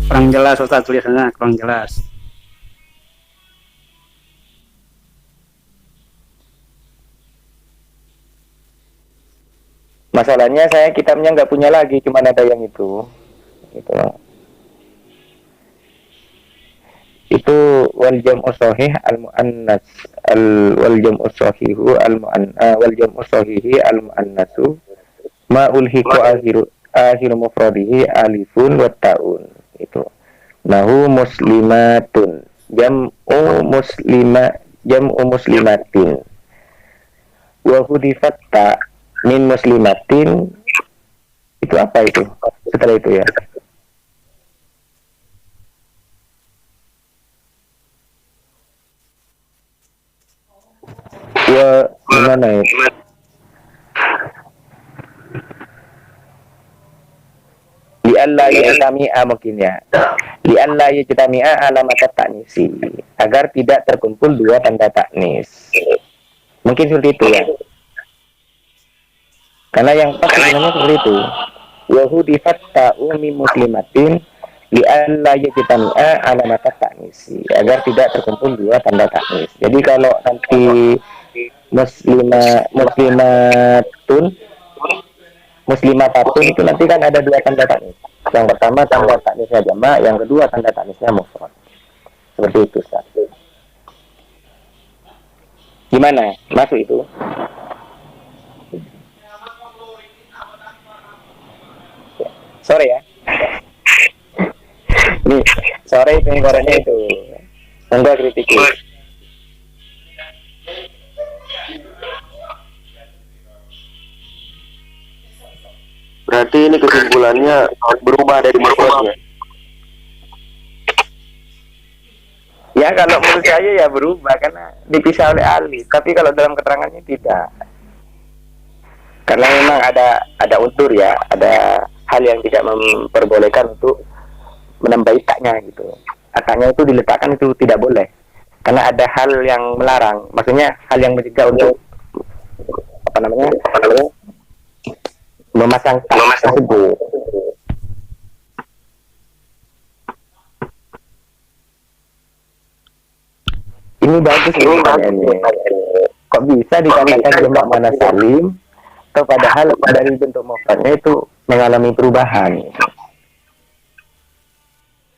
Kurang jelas Ustaz, tulisannya kurang jelas. Masalahnya saya kitabnya nggak punya lagi, cuma ada yang itu. Gitu. Itu wal jam'u shahih al muannas wal jam'u shahihu wal jam'u shahihi al muannasu ma ulhiqu akhiru mufradihi alifun wa ta'un. Itu nahu muslimatun jam'u muslimatin wa hudifat ta min muslimatin. Itu apa itu setelah itu ya? Ya gimana ya? Li'alla yajtami'a mungkin ya. Li'alla yajtami'a alamat ta'nisi, agar tidak terkumpul dua tanda taknis. Mungkin seperti itu ya. Karena yang pas sebenarnya seperti itu. Wahudifat ta'u min muslimatin li'alla yajtami'a alamat ta'nisi, agar tidak terkumpul dua tanda taknis. Jadi kalau nanti muslimatun itu nanti kan ada dua tanda taknis. Yang pertama tanda taknisnya jamak, yang kedua tanda taknisnya mufrad. Seperti itu, Ustaz. Gimana? Masuk itu? Sore ya? Ini sore penggorennya itu. Enggak kritik. Berarti ini kesimpulannya berubah dari mufradnya. Ya kalau menurut saya ya berubah karena dipisah oleh alif. Tapi kalau dalam keterangannya tidak. Karena memang ada unsur ya, ada hal yang tidak memperbolehkan untuk menambahi taknya gitu. Akanya itu diletakkan itu tidak boleh. Karena ada hal yang melarang. Maksudnya hal yang mencegah untuk apa namanya? Memasang tak tersebut. Ini bagus ini. Kok bisa dikatakan jamak mana salim? Atau padahal dari bentuk mufradnya itu mengalami perubahan.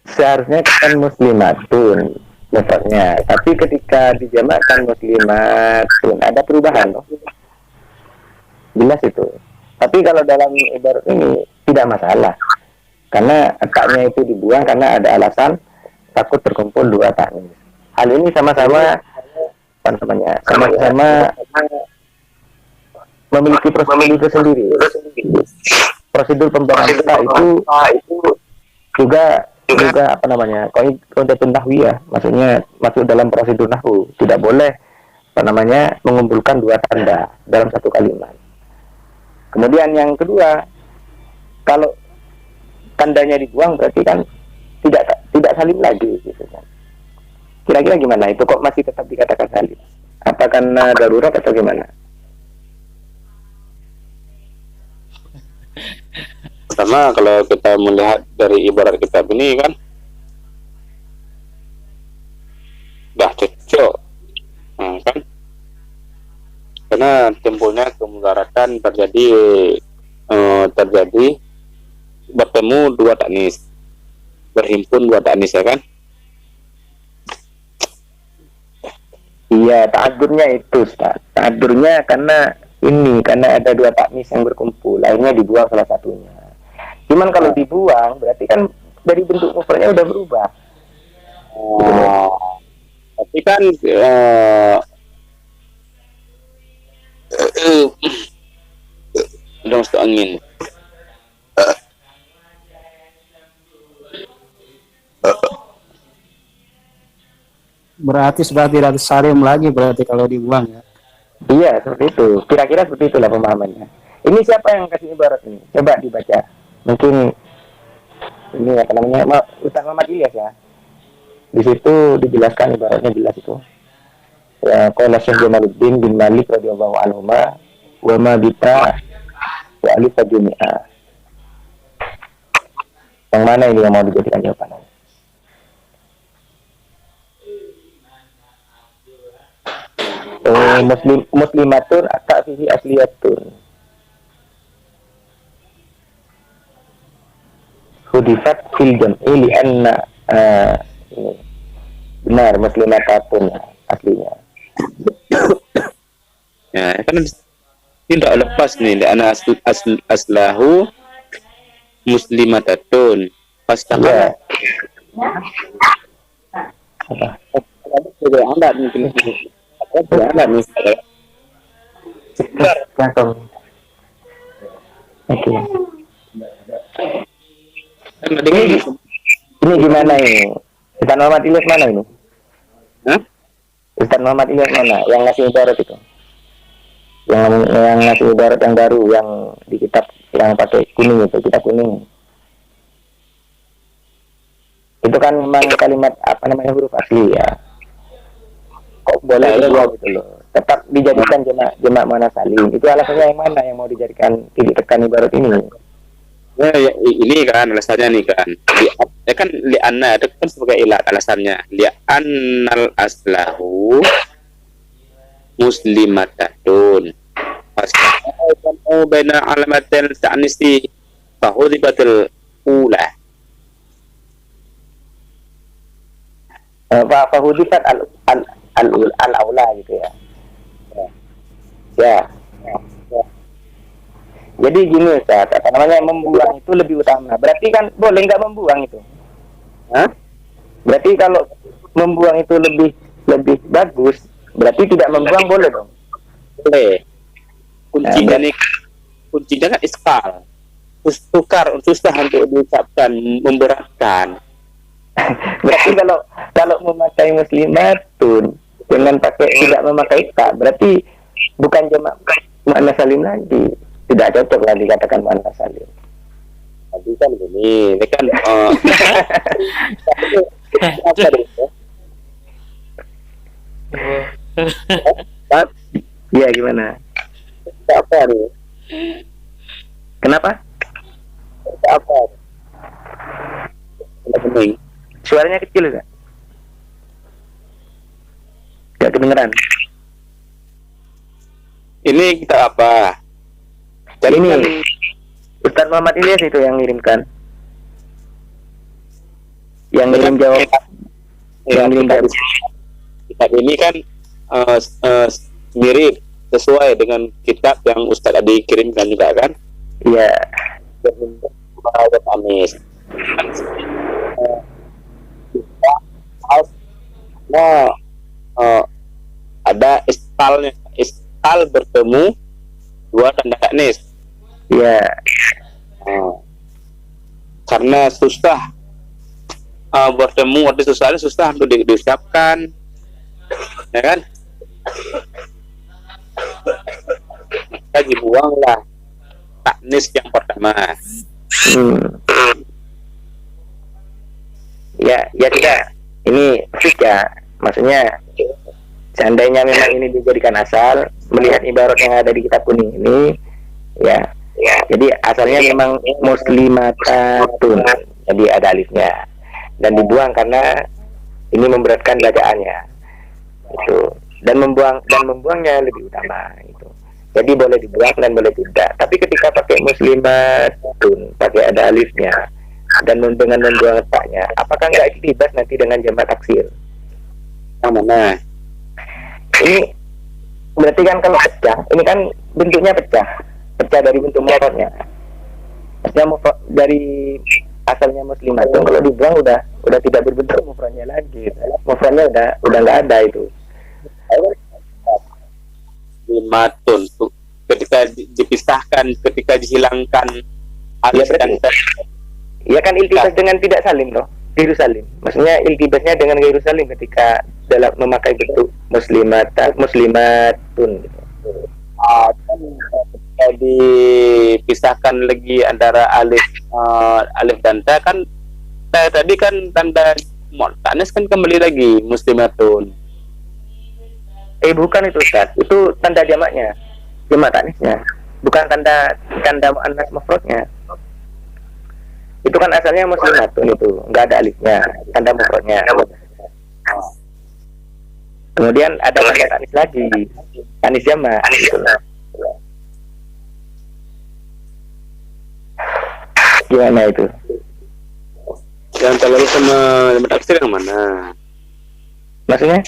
Seharusnya kan muslimatun mufradnya, tapi ketika dijamakkan muslimatun ada perubahan loh. Jelas itu. Tapi kalau dalam ibarat ini tidak masalah. Karena taknya itu dibuang karena ada alasan takut terkumpul dua taknya. Hal ini sama-sama apa namanya? Sama-sama memiliki prosedur sendiri. Prosedur pembahasan tak itu juga apa namanya? Qaidatun nahwiyah, maksudnya masuk dalam prosedur nahwu. Tidak boleh apa namanya? Mengumpulkan dua tanda dalam satu kalimat. Kemudian yang kedua, kalau tandanya dibuang berarti kan tidak salim lagi gitu kan. Kira-kira gimana itu kok masih tetap dikatakan salim? Apa karena darurat atau gimana? Pertama kalau kita melihat dari ibarat kitab ini kan dah cocok, nah, kan? Karena timbulnya kemudaratan terjadi bertemu dua taknis, berhimpun dua taknis ya kan? Iya, ta'adzurnya itu, Ustaz. Ta'adzurnya karena ada dua taknis yang berkumpul, akhirnya dibuang salah satunya. Cuman kalau dibuang berarti kan dari bentuk mufradnya udah berubah. Tapi kan udah masuk angin. Berarti sudah tidak salim lagi berarti kalau dibuang ya. Iya, seperti itu. Kira-kira seperti itulah pemahamannya. Ini siapa yang kasih ibarat ini? Coba dibaca. Mungkin ini apa namanya? Ustaz Muhammad Ilyas ya. Di situ dijelaskan ibaratnya jelas itu. Ya, qala Syekh Jamaluddin bin Malik radhiyallahu anhu wa ma bita wa alif jumi'a. Yang mana ini yang mau dijadikan jawaban? Muslimatun tak fihi asliyatun. Hudifat fil jam'i li'anna ini benar muslimatun aslinya. Ya, kan tidak lepas nih, li'anna aslahu muslimatatun. Pastikan. Ya. Ada anda mungkin. Ada nih. Oke. Kan tadi kan Ini gimana ini? Ustaz Muhammad Ilyas mana ini? Hah? Ustaz Muhammad Ilyas mana? Yang ngasih ibarat itu? Yang ngasih ibarat yang baru, yang di kitab yang pakai kuning itu, kitab kuning. Itu kan memang kalimat apa namanya huruf asli ya. Kok boleh dua gitu loh. Tetap dijadikan jamak mana salim. Itu alasannya yang mana yang mau dijadikan titik tekan ibarat ini? ya, ini kan alasannya nih kan. Ya kan li'anna itu kan sebagai ilat alasannya. Li'annal aslahu muslimatatun. Pasal baina alamatil ta'nisi fahudibatil ula. Fahudifat al-aula gitu ya. Ya. Jadi gini Ustaz, apa namanya membuang itu lebih utama. Berarti kan boleh nggak membuang itu? Hah? Berarti kalau membuang itu lebih bagus, berarti tidak membuang boleh dong? Boleh. Kuncinya kan iskal. Susah untuk diucapkan, memberatkan. Berarti kalau memakai muslimatun dengan pakai tidak memakai tak, berarti bukan jamak makna salim lagi, tidak cocok lagi dikatakan makna salim. Tadi kan ini kan Iya gimana? apa nih? Kenapa? Apa? Penting. Suaranya kecil kan? Gak kedengeran. Ini kita apa? Jadi ini Ustaz Muhammad Ilyas itu yang ngirimkan. Yang ngirim jawaban. Yang ngirim baris. Kitab ini kan mirip sesuai dengan kitab yang Ustaz Adi kirimkan juga kan? Iya. Berbentuk Anis. Ada istal bertemu dua tanda taknis. Iya. Karena susah bertemu waktu susah untuk diucapkan, ya kan? Maka dibuanglah taknis yang pertama. Ya tidak. Ini ya, maksudnya seandainya memang ini dijadikan asal, melihat ibarat yang ada di kitab kuning ini, ya. Jadi asalnya memang muslimatun, jadi ada alifnya, dan dibuang karena ini memberatkan bacaannya, itu. Dan membuangnya lebih utama, itu. Jadi boleh dibuang dan boleh tidak. Tapi ketika pakai muslimatun, pakai ada alifnya, dan dengan membuang letaknya, apakah nggak iktibas nanti dengan jamak taksir? Yang mana? Ini berarti kan kalau pecah, ini kan bentuknya pecah dari bentuk mufradnya. Maksudnya dari asalnya muslimatun, kalau dibuang udah tidak berbentuk mufradnya lagi. Mufradnya udah nggak ada itu. Muslimatun ketika dipisahkan, ketika dihilangkan alif dan Ya kan iltibas dengan tidak salim loh, gairu salim. Maksudnya iltibasnya dengan gairu salim ketika dalam memakai bentuk muslimatun gitu. Ketika dipisahkan lagi antara alif dan ta kan tadi kan tanda mu'tanis kan kembali lagi muslimatun. Bukan itu Ustaz, itu tanda jamaknya, jamak tanisnya, bukan tanda muannas mufradnya. Itu kan asalnya muslimatun itu, nggak ada alifnya, tanda mufradnya. Kemudian ada tanda tanis lagi, tanis jamak. Gitu. Gimana itu? Yang terlalu sama taksir yang mana? Maksudnya?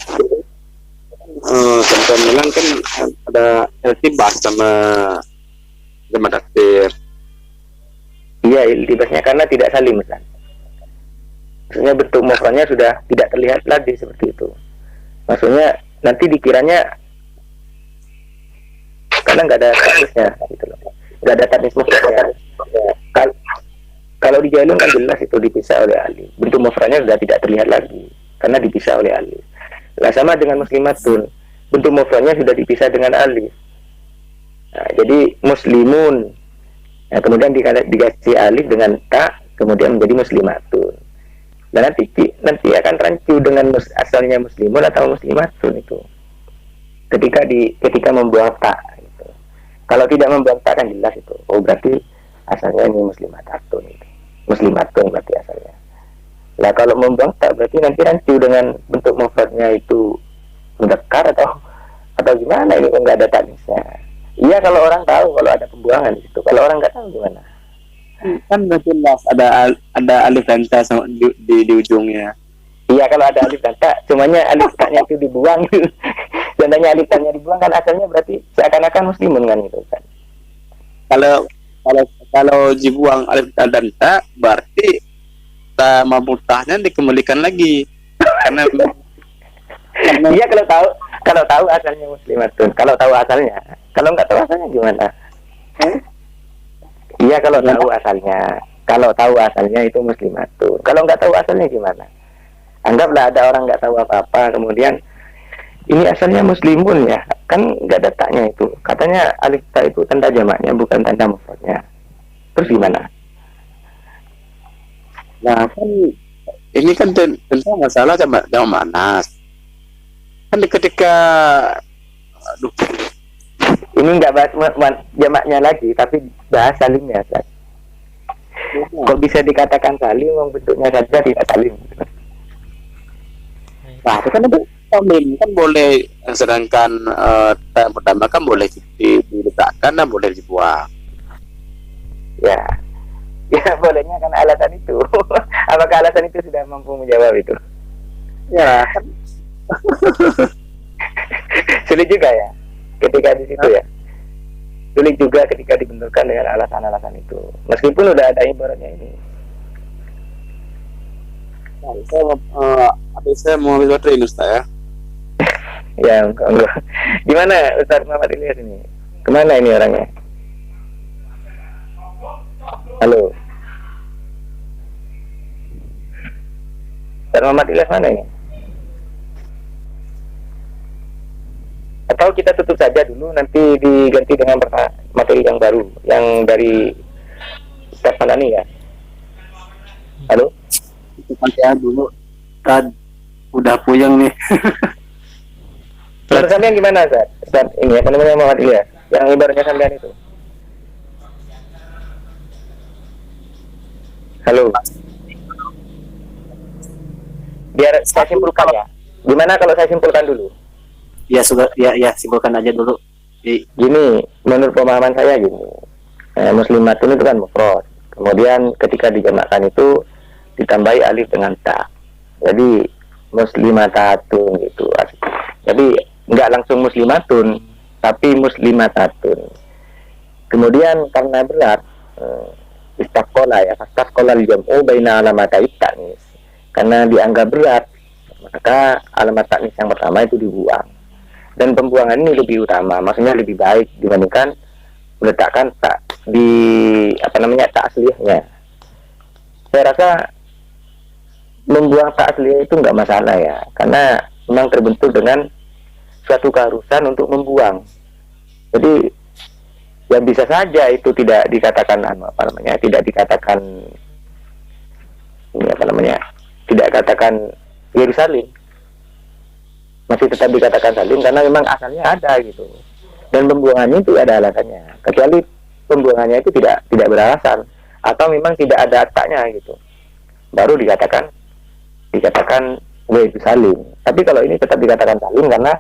Contoh bilang kan ada iltibas sama taksir. Iya, iltibasnya karena tidak salim, Ustaz. Maksudnya bentuk mufradnya sudah tidak terlihat lagi seperti itu. Maksudnya nanti dikiranya karena nggak ada statusnya gitu loh, nggak ada tanis mufradnya. Kalau di jalur kan jelas itu dipisah oleh alif, bentuk mufradnya sudah tidak terlihat lagi karena dipisah oleh alif. Nah, sama dengan muslimatun, bentuk mufradnya sudah dipisah dengan alif. Nah, jadi muslimun, nah, kemudian dikasih alif dengan ta, kemudian menjadi muslimatun. Dan nanti akan rancu dengan asalnya muslimun atau muslimatun itu. Ketika membuang tak gitu. Kalau tidak membuang tak kan jelas itu. Oh, berarti asalnya ini muslimatun itu. Muslimatun berarti asalnya. Nah, kalau membuang tak berarti nanti rancu dengan bentuk mufradnya itu mudzakkar atau gimana, ini enggak ada tanisnya. Iya kalau orang tahu kalau ada pembuangan di situ. Kalau orang nggak tahu gimana? Kan udah jelas ada alif dan ta sama di ujungnya. Iya kalau ada alif dan ta, cumanya alif taknya itu dibuang. Seandainya alif taknya dibuang kan asalnya berarti seakan-akan muslimun kan itu kan. Kalau dibuang alif dan ta berarti ta mabutahnya dikembalikan lagi. Karena iya kalau tahu asalnya muslimatun. Kalau tahu asalnya. Kalau nggak tahu asalnya gimana? Iya kalau tahu asalnya. Kalau tahu asalnya itu muslimatun. Kalau nggak tahu asalnya gimana? Anggaplah ada orang nggak tahu apa-apa, kemudian ini asalnya muslimun ya, kan nggak ada taknya itu. Katanya alif ta itu tanda jamaknya, bukan tanda mufradnya. Terus gimana? nah kan ini kan tentang masalah jamak manas. Kan ketika Ini nggak bahas jamaknya lagi, tapi bahas salimnya. Kok bisa dikatakan salim, wong bentuknya saja tidak salim. nah itu kan itu salim kan boleh, sedangkan yang pertama kan boleh diletakkan dan boleh dibuang. Ya bolehnya karena alasan itu. Apakah alasan itu sudah mampu menjawab itu? Ya kan Sulit juga ya ketika di situ ya. Sulit juga ketika dibenturkan dengan alasan-alasan itu. Meskipun udah ada ibaratnya ini. nah, saya mau ambil baterai ini Ustaz ya. Ya enggak. Gimana Ustaz Muhammad Ilyas ini? Kemana ini orangnya? Halo. Ustaz Muhammad Ilyas mana ini? Atau kita tutup saja dulu, nanti diganti dengan materi yang baru, yang dari Ustaz Fanani ya. Halo? Itu saja dulu. Tad udah puyeng nih. Menurut sampean gimana Ustaz? Ini apa namanya Muhammad Ilyas? Yang ibaratnya sampean itu. Halo. Biar saya simpulkan ya. Gimana kalau saya simpulkan dulu? Ya sudah, ya simpulkan aja dulu. Gini, menurut pemahaman saya gini, muslimatun itu kan mufrad. Kemudian ketika dijamakkan itu ditambahi alif dengan ta. Jadi muslimatatun gitu. Jadi nggak langsung muslimatun, tapi muslimatatun. Kemudian karena berat, istaqola ya, fastaqola al-jam'u baina alamatai ta'nis. Karena dianggap berat, maka alamat ta'nis yang pertama itu dibuang. Dan pembuangan ini lebih utama, maksudnya lebih baik dibandingkan meletakkan tak di tak asliyahnya. Saya rasa membuang tak asliyah itu nggak masalah ya, karena memang terbentuk dengan suatu keharusan untuk membuang. Jadi ya bisa saja itu tidak dikatakan tidak dikatakan tidak katakan Yerusalem, masih tetap dikatakan salim karena memang asalnya ada gitu, dan pembuangannya itu ada alasannya, kecuali pembuangannya itu tidak beralasan. atau memang tidak ada aktaknya gitu, baru dikatakan itu salim. Tapi kalau ini tetap dikatakan salim karena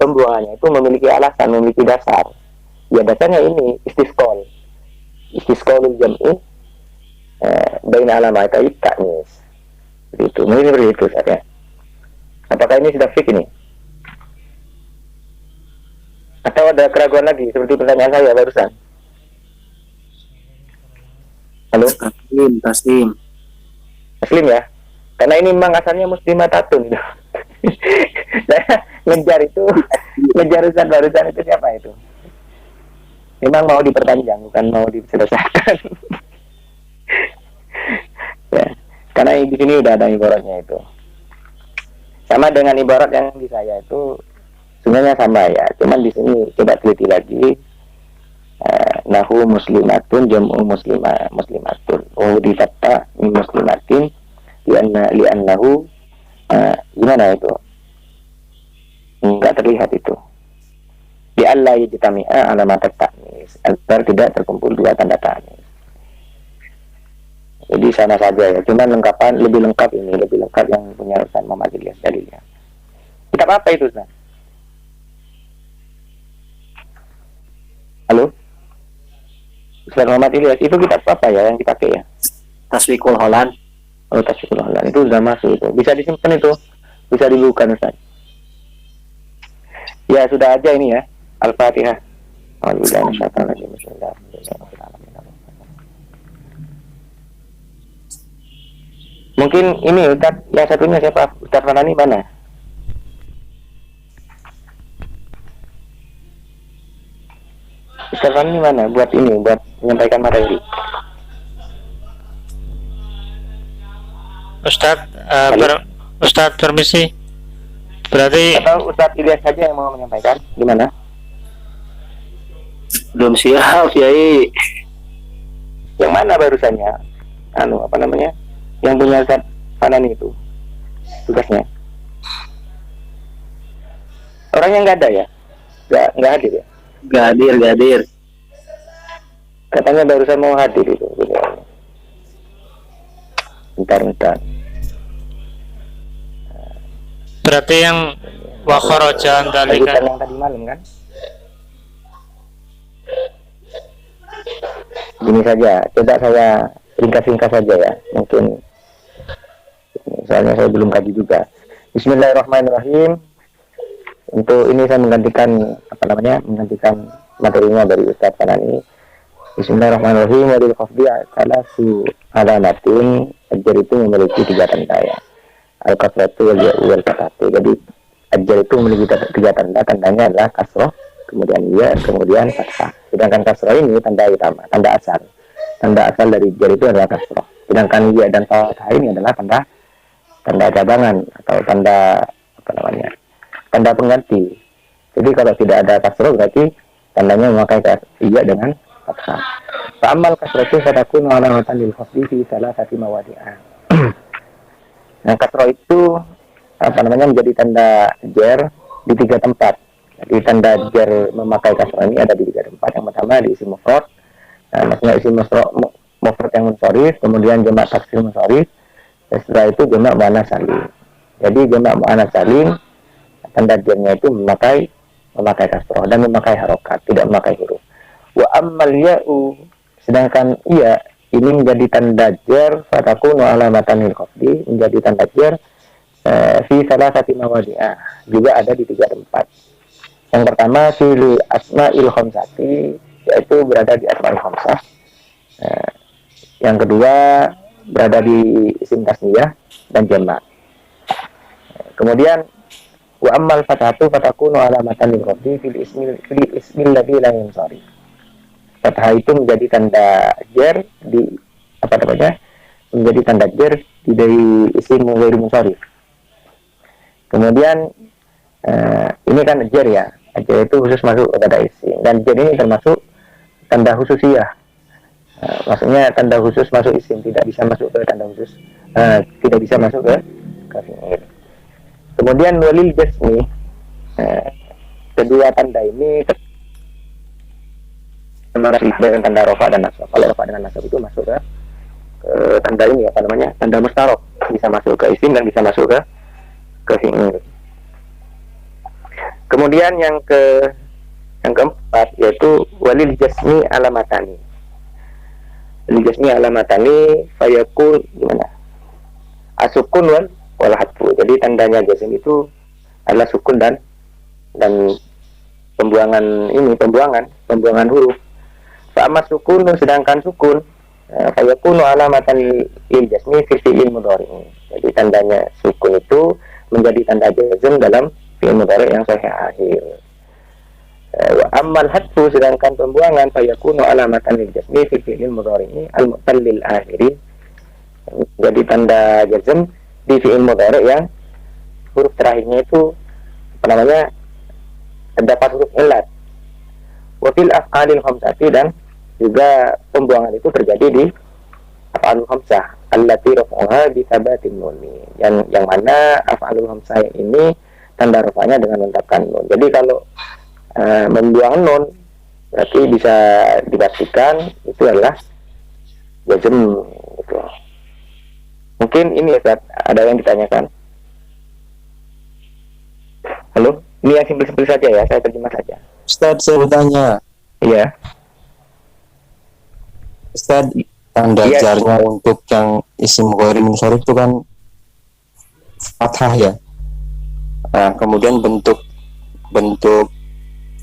pembuangannya itu memiliki alasan, memiliki dasar. Ya dasarnya ini istisqalul jam'i baina alamatai ta'nis. Begitu. Mungkin seperti itu saja. Apakah ini sudah fix ini? Atau ada keraguan lagi seperti pertanyaan saya barusan? Halo? Taslim. Taslim ya? Karena ini memang asalnya muslimatatun. Saya ngejar Ustaz barusan itu siapa itu? Memang mau diperpanjang, bukan mau diselesaikan. Ya, karena di sini udah ada ibaratnya itu. Sama dengan ibarat yang di saya itu sebenarnya sama ya. Cuman di sini coba teliti lagi. Nahu muslimatun jam'u muslimatun. Oh difatta min muslimatin li'annahu gimana itu? Enggak terlihat itu. Di Allah yajtami'a alamat ta'nis, agar tidak terkumpul dua tanda ta'nis. Jadi sama saja ya, cuman lebih lengkap yang punya Ustaz Muhammad Ilyas dalilnya. Kitab apa itu Ustaz? Halo? Ustaz Muhammad Ilyas, itu kitab apa ya yang dipakai ya? Taswikul Holan. Oh, Taswikul Holan, itu sudah masuk itu. Bisa disimpan itu, bisa dibuka Ustaz. Ya sudah aja ini ya. Al-Fatihah. Mungkin ini Ustaz, yang satunya siapa? Ustaz Fanani mana? Ustaz Fanani mana? Buat menyampaikan materi. Ustaz permisi. Berarti atau Ustaz Ilyas saja yang mau menyampaikan? Gimana? Belum siap, Yai. Yang mana barusannya? Apa namanya? Yang punya Ustaz Fanani itu tugasnya. Orangnya nggak ada ya? Nggak hadir ya? Gak hadir. Katanya barusan mau hadir itu. Bentar. berarti yang wa kharaja dzalika yang tadi malam kan? Gini saja, coba saya ringkas saja ya. Mungkin soalnya saya belum kaji juga. Bismillahirrahmanirrahim. Untuk ini saya menggantikan materinya dari Ustaz Fanani. Bismillahirrahmanirrahim. Wadil khafdi salasu alamatin. Ajar itu memiliki 3 tanda ya. Al-kasratu wal fatatu. Jadi ajar itu memiliki 3 tanda. Tandanya adalah kasroh, kemudian ya, kemudian fathah. Sedangkan kasroh ini tanda utama, tanda asal. Tanda asal dari jar itu adalah kasroh. Sedangkan ya dan fathah ini adalah tanda cabangan atau tanda tanda pengganti. Jadi kalau tidak ada kasroh berarti tandanya memakai iya dengan fathah. Fa'amal kasroh fatakunu alamatan lil khafdi fi salasati mawadi'ah. Nah, kasroh itu menjadi tanda jar di 3 tempat. Jadi tanda jar memakai kasroh ini ada di 3 tempat. Yang pertama di isim mufrad. Maksudnya isim mufrad yang munsharif, kemudian jamak taksir munsharif. Setelah itu jamak muannats salim. Jadi jamak muannats salim tanda jarnya itu memakai kasroh dan memakai harokat, tidak memakai huruf. Wa ammal ya'u, sedangkan iya ini menjadi tanda jar fatakunu alamatan lil khafdi, menjadi tanda jar fi salasati mawadi'ah, juga ada di 3 tempat. Yang pertama fil asma'il khamsati, yaitu berada di asma'il khamsah. Yang kedua berada di isim tasniyah dan jamak. Kemudian wa ammal fathatu fatakunu alamatan lil khafdi fil ismil ladzi la yansarif. Fathah itu menjadi tanda jar menjadi tanda jar dari isim ghairu munsharif. Kemudian ini kan jar ya, jar itu khusus masuk kepada isim, dan jar ini termasuk tanda khususiyah. Maksudnya tanda khusus masuk isim, tidak bisa masuk ke tanda khusus, tidak bisa masuk ke fi'il. Kemudian walil jasmi, kedua tanda ini dengan tanda rofa dan nasab. Kalau rofa dengan nasab itu masuk ke tanda ini apa namanya, tanda mustarok, bisa masuk ke isim dan bisa masuk ke fi'il. Kemudian yang keempat yaitu walil jasmi alamatani. Walil jasmi alamatani fayakun gimana? Asukun wal hadfu. Jadi tandanya jazm itu adalah sukun dan pembuangan huruf. Fa'amma sukun, sedangkan sukun fayakunu alamatan lil jasmi fi fi'il mudhari. Jadi tandanya sukun itu menjadi tanda jazm dalam fi'il mudhari yang sahih akhir. Wa ammal hadfu, sedangkan pembuangan fayakunu alamatan lil jasmi fi fi'il mudhari al-mu'tallil akhiri. Jadi tanda jazm di fi'il mudhari yang huruf terakhirnya itu apa namanya, terdapat huruf illat. Wa fil af'alil khamsati, dan juga pembuangan itu terjadi di af'alul khamsah allati raf'uha bi thabatin nun. Yang mana af'alul khamsah ini tanda rafa'nya dengan menetapkan nun. Jadi kalau membuang nun berarti bisa dipastikan itu adalah jazm gitu. Mungkin ini ya Ustaz, ada yang ditanyakan? Halo, ini yang simpel-simpel saja ya, saya terjemah saja. Ustaz, saya bertanya. Iya. Ustaz, tanda jarnya untuk yang isim ghairi munsharif itu kan fathah ya. Nah, kemudian bentuk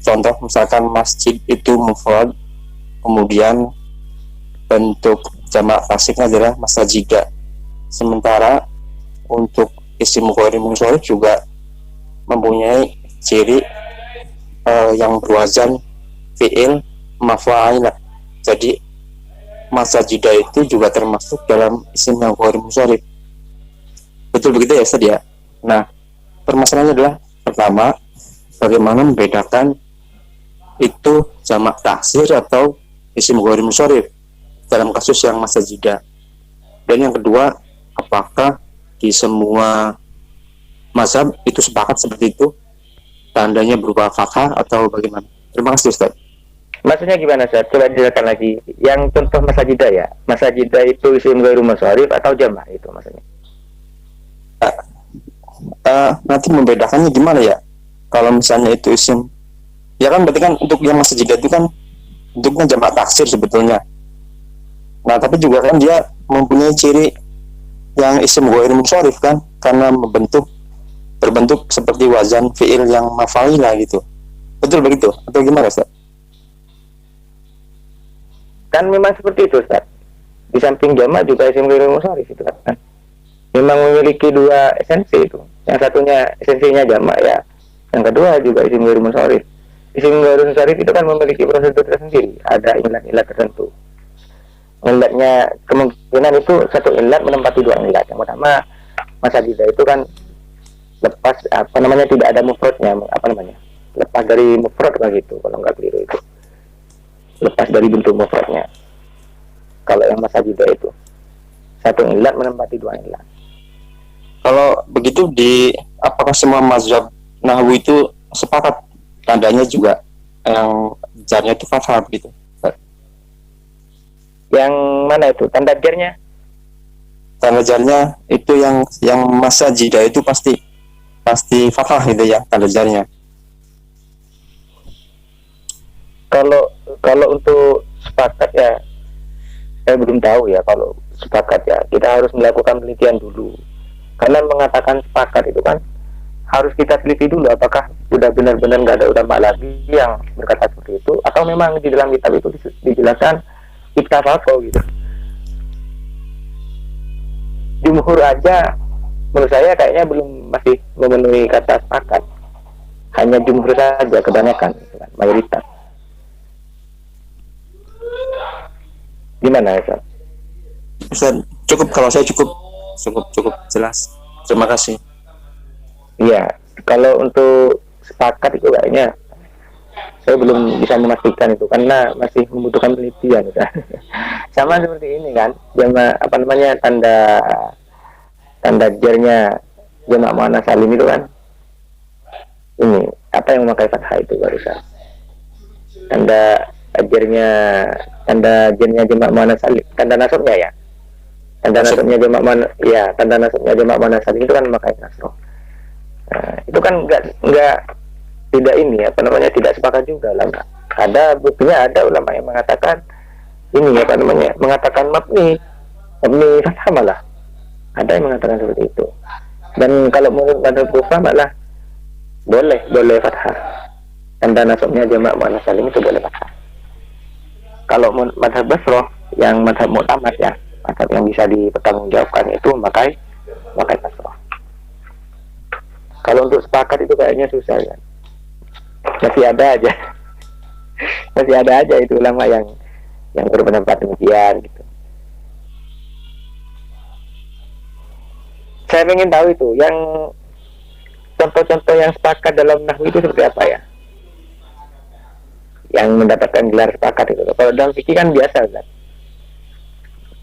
contoh misalkan masjid itu mufrad, kemudian bentuk jamak taksirnya adalah masajida. Sementara untuk isim ghairi munsharif juga mempunyai ciri yang berwazan fi'il maf'a'ilah. Jadi masajida itu juga termasuk dalam isim yang ghairi munsharif. Betul begitu ya Ustaz ya? Nah, permasalahannya adalah pertama, bagaimana membedakan itu jamak taksir atau isim ghairi munsharif dalam kasus yang masajida. Dan yang kedua, apakah di semua mazhab itu sepakat seperti itu, tandanya berupa fathah atau bagaimana? Terima kasih Ustaz. Maksudnya gimana Ustaz? Coba dijelaskan lagi. Yang contoh masajidah ya, masajidah itu isim ghairu munsharif atau jamak itu maksudnya? Nanti membedakannya gimana ya? Kalau misalnya itu isim, ya kan berarti kan untuk yang masajidah itu kan bentuknya jamak taksir sebetulnya. Nah, tapi juga kan dia mempunyai ciri yang isim ghairu munsharif kan, karena berbentuk seperti wazan fi'il yang maf'a'ilah gitu. Betul begitu atau gimana Ustaz? Kan memang seperti itu Ustaz. Di samping jamak juga isim ghairu munsharif itu kan. Memang memiliki dua esensi itu. Yang satunya esensinya jamak ya. Yang kedua juga isim ghairu munsharif. Isim ghairu munsharif itu kan memiliki prosedur tersendiri. Ada ilat-ilat tertentu. Ilatnya kemungkinan itu satu ilat menempati dua ilat. Yang pertama masajidah itu kan lepas apa namanya, tidak ada mufradnya, apa namanya, lepas dari mufrad begitu kalau nggak keliru itu, lepas dari bentuk mufradnya. Kalau yang masajidah itu satu ilat menempati dua ilat. Kalau begitu apakah semua mazhab nahwu itu sepakat tandanya juga yang jarnya itu fathah begitu? Yang mana itu tanda jarnya? Tanda jarnya itu yang masajidah itu pasti fathah gitu ya tanda jarnya. Kalau untuk sepakat ya saya belum tahu ya. Kalau sepakat ya kita harus melakukan penelitian dulu, karena mengatakan sepakat itu kan harus kita teliti dulu apakah sudah benar-benar nggak ada ulama lagi yang berkata seperti itu, atau memang di dalam kitab itu dijelaskan ittafaqo gitu. Jumhur aja menurut saya kayaknya masih memenuhi kata sepakat. Hanya jumhur saja kebanyakan gitu kan, mayoritas. Gimana ya Ustaz? Cukup, kalau saya cukup jelas. Terima kasih. Iya, kalau untuk sepakat itu kayaknya saya belum bisa memastikan itu karena masih membutuhkan penelitian gitu. Sama seperti ini kan, apa namanya, tanda jarnya jamak muannats salim itu kan, ini apa yang memakai fathah itu barusan, tanda jernya tanda jernya jamak muannas salim, tanda nasabnya ya. Tanda nasabnya jamak muannas, ya, tanda nasabnya jamak muannas salim itu kan memakai kasroh. Nah, itu kan enggak tidak ini apa namanya, tidak sepakat juga ulama. Ada buktinya, ada ulama yang mengatakan ini apa namanya, mengatakan mabni fathah malah. Ada yang mengatakan seperti itu. Dan kalau menurut madhab Kufah malah boleh fathah. Tanda nasabnya jamak muannas salim itu boleh fathah. Kalau madhab Basrah yang madhab mu'tamad ya, madhab yang bisa dipertanggungjawabkan itu memakai kasroh. Kalau untuk sepakat itu kayaknya susah kan. Masih ada aja itu ulama yang berpendapat demikian gitu. Saya ingin tahu itu yang contoh-contoh yang sepakat dalam nahwu itu seperti apa ya, yang mendapatkan gelar sepakat itu. Kalau dalam fikih kan biasa kan,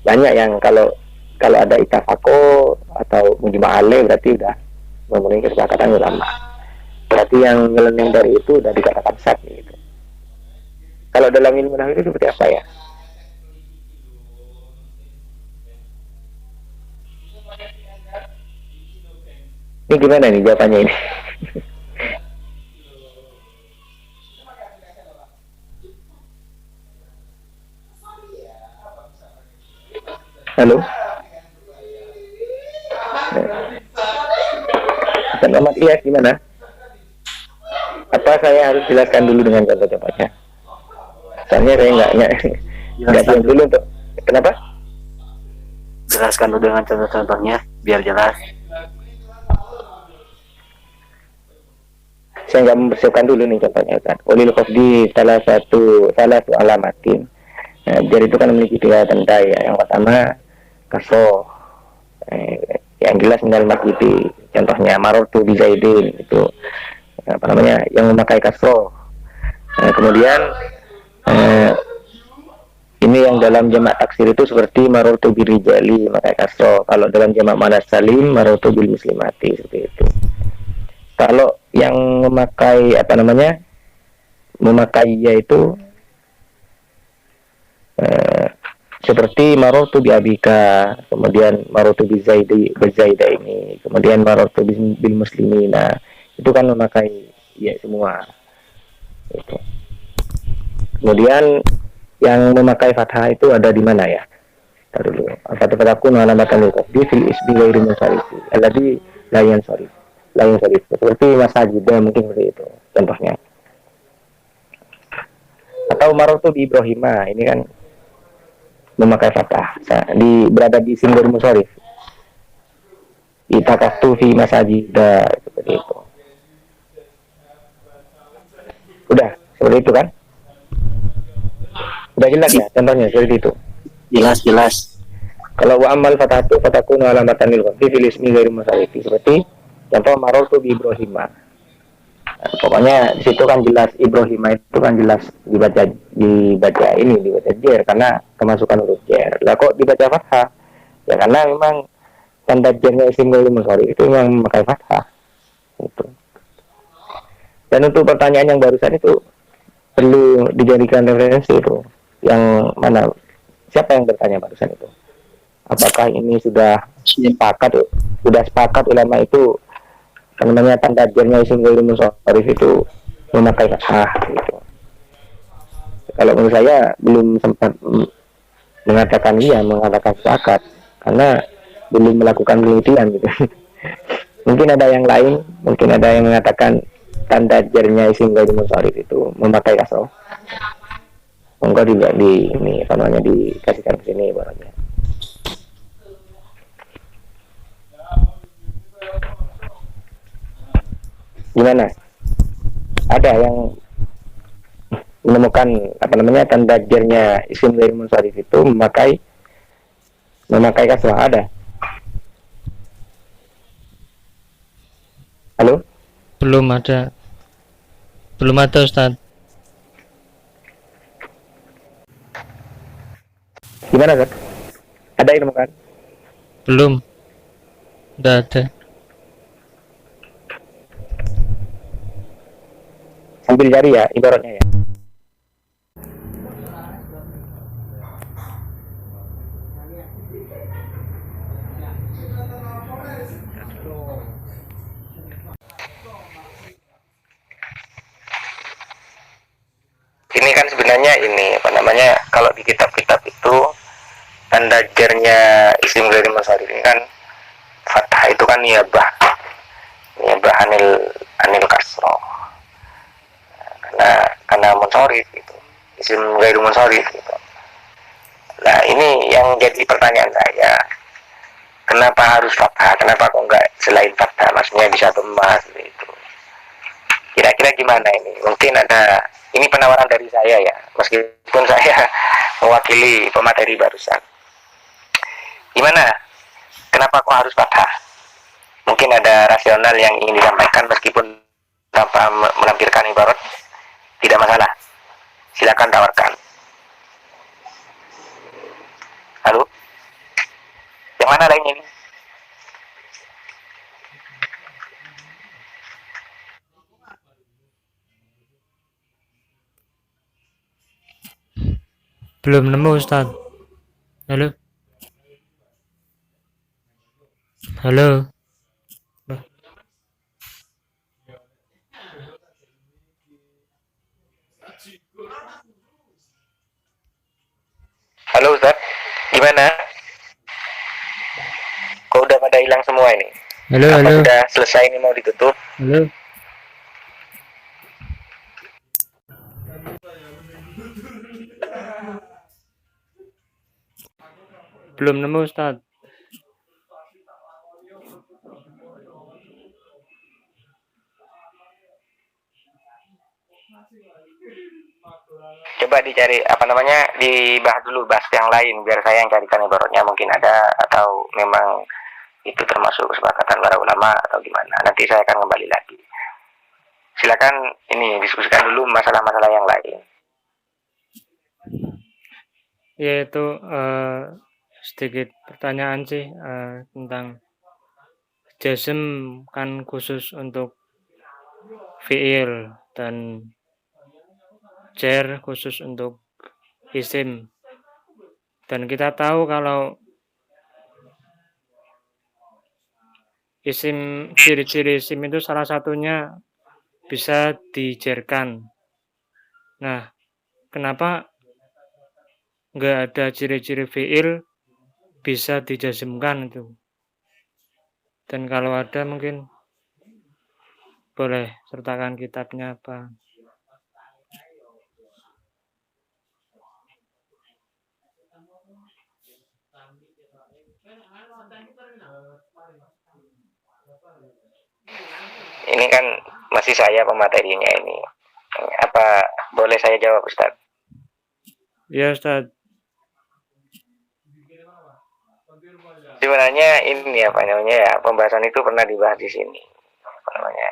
banyak yang kalau ada itafaqo atau mujma' alaih berarti udah memenuhi kesepakatan ulama. Berarti yang nyeleneh dari itu udah dikatakan sah gitu. Kalau dalam ilmu nahwu itu seperti apa ya? Ini gimana nih jawabannya ini? Halo? Ustaz Muhammad Ilyas gimana? Apa saya harus jelaskan dulu dengan contoh-contohnya? Soalnya saya nggak siap dulu untuk kenapa? Jelaskan dulu dengan contoh-contohnya biar jelas. Saya nggak mempersiapkan dulu nih contohnya kan. Ulil khafdi salah satu alamatin. Nah, jar itu kan memiliki 3 tanda ya. Yang pertama kasroh, yang jelas minal masjidi. Contohnya marortu bi zaidin itu apa namanya, yang memakai kasroh. Kemudian ini yang dalam jamak taksir itu seperti marortu bi rijali memakai kasroh. Kalau dalam jamak muannas salim marortu bil muslimati seperti itu. Kalau yang memakai apa namanya, memakai yaitu seperti marotu bi abika, kemudian marotu bi zaida ini, kemudian marotu bil muslimina, itu kan memakai ya semua itu. Kemudian yang memakai fathah itu ada di mana ya? Kita dulu. Fathahun alamatan di fil isbi ghairi munsarifi alladhi la yansarif. Seperti masajidah mungkin seperti itu contohnya. Atau marotu bi Ibrahima, ini kan memakai fathah, berada di isim ghairi munsharif. Itakaftu fi masajidah seperti itu. Udah seperti itu kan? Udah jelas ya contohnya seperti itu. Jelas. Kalau wa amal fathatu fatakunu alamatan lil wafi fil ismi ghairi munsharif, seperti contoh marotu bi Ibrahima. Pokoknya di situ kan jelas Ibrahima itu kan jelas dibaca jer karena kemasukan huruf jer. Lah kok dibaca fathah? Ya karena memang tanda jernya isim ghairi munsharif itu memang memakai fathah. Itu. Dan untuk pertanyaan yang barusan itu perlu dijadikan referensi itu. Yang mana? Siapa yang bertanya barusan itu? Apakah ini sudah sepakat ulama itu namanya tanda jernya isim ghairi munsharif itu memakai fathah gitu. Kalau menurut saya belum sempat mengatakan sepakat karena belum melakukan penelitian gitu. Mungkin ada yang lain, mungkin ada yang mengatakan tanda jernya isim ghairi munsharif itu memakai kasroh. Monggo juga ini apa namanya dikasihkan ke sini barangnya. Gimana? Ada yang menemukan apa namanya tanda jernya isim ghairi munsharif itu memakai kasrah? Ada? Halo? Belum ada Ustaz. Gimana kan? Ada yang menemukan? Belum. Tidak ada. Sambil cari ya ibaratnya ya. ini kan sebenarnya ini apa namanya, kalau di kitab-kitab itu tanda jarnya isim ghairi munsharif ini kan fathah itu kan niyabah anil kasroh, karena munsharif gitu, isim ghairi munsharif gitu. Nah ini yang jadi pertanyaan saya, kenapa harus fathah, kenapa kok enggak selain fathah, maksudnya bisa dhamma seperti itu. Kira-kira gimana ini? Mungkin ada, ini penawaran dari saya ya, meskipun saya mewakili pemateri barusan. Gimana? Kenapa kok harus fathah? Mungkin ada rasional yang ingin disampaikan meskipun tanpa melampirkan ibarat, tidak masalah. Silakan tawarkan. Halo? Yang mana lainnya ini? Belum nemu Ustaz. Halo. Halo. Halo Ustaz, gimana? Kok udah pada hilang semua ini? Halo, Apa halo. sudah selesai ini mau ditutup? Halo. Belum nemu Ustaz. Coba dicari apa namanya, dibahas dulu, bahas yang lain biar saya yang carikan ibaratnya, mungkin ada atau memang itu termasuk kesepakatan para ulama atau gimana. Nanti saya akan kembali lagi. Silakan ini diskusikan dulu masalah-masalah yang lain. Yaitu sedikit pertanyaan sih tentang jazm kan khusus untuk fiil dan jar khusus untuk isim, dan kita tahu kalau isim, ciri-ciri isim itu salah satunya bisa dijarkan. Nah, kenapa nggak ada ciri-ciri fiil bisa dijazmkan itu? Dan kalau ada mungkin boleh sertakan kitabnya apa. Ini kan masih saya pematerinya ini. Apa boleh saya jawab Ustaz? Ya Ustaz. Sebenarnya ini apa namanya ya, pembahasan itu pernah dibahas di sini. Apa namanya?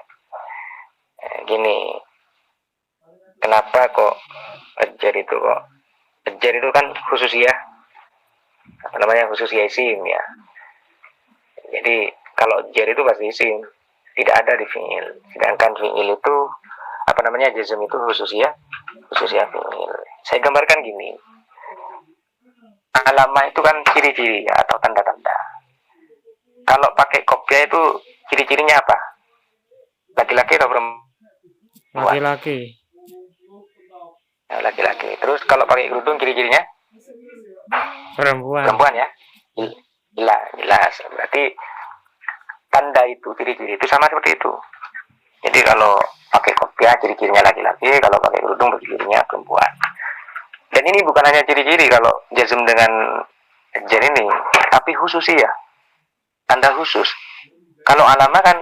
Gini. Kenapa kok ejar itu kok? Ejar itu kan khusus ya. Apa namanya, khusus ya isim ya. Jadi kalau ejar itu pasti isim, tidak ada di fiil. Sedangkan fiil itu apa namanya, jazm itu khusus ya fiil. Saya gambarkan gini. Alamah itu kan ciri-ciri ya, atau tanda-tanda. Kalau pakai kopiah itu ciri-cirinya apa? Laki-laki atau perempuan? Laki-laki. Ya, laki-laki. Terus kalau pakai kerudung ciri-cirinya? Perempuan. Perempuan ya? Jelas. Berarti tanda itu, ciri-ciri itu sama seperti itu. Jadi kalau pakai kopiah ciri-cirinya laki-laki, kalau pakai kerudung ciri-cirinya perempuan. Dan ini bukan hanya ciri-ciri kalau jazm dengan jar ini, tapi khusus ya, tanda khusus. Kalau alamah kan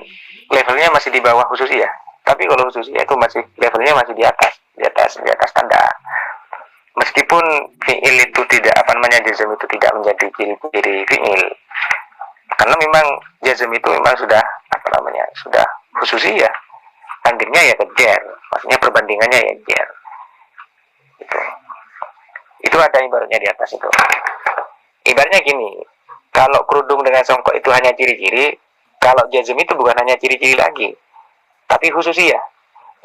levelnya masih di bawah khusus ya, tapi kalau khusus ya itu masih levelnya masih di atas tanda. Meskipun fiil itu tidak apa namanya, jazm itu tidak menjadi ciri-ciri fiil, karena memang jazm itu memang sudah apa namanya, sudah khusus ya, tandingnya ya ke jar, maksudnya perbandingannya ya jar. Itu ada ibaratnya di atas itu. Ibaratnya gini, kalau kerudung dengan songkok itu hanya ciri-ciri, kalau jazm itu bukan hanya ciri-ciri lagi, tapi khusus ya,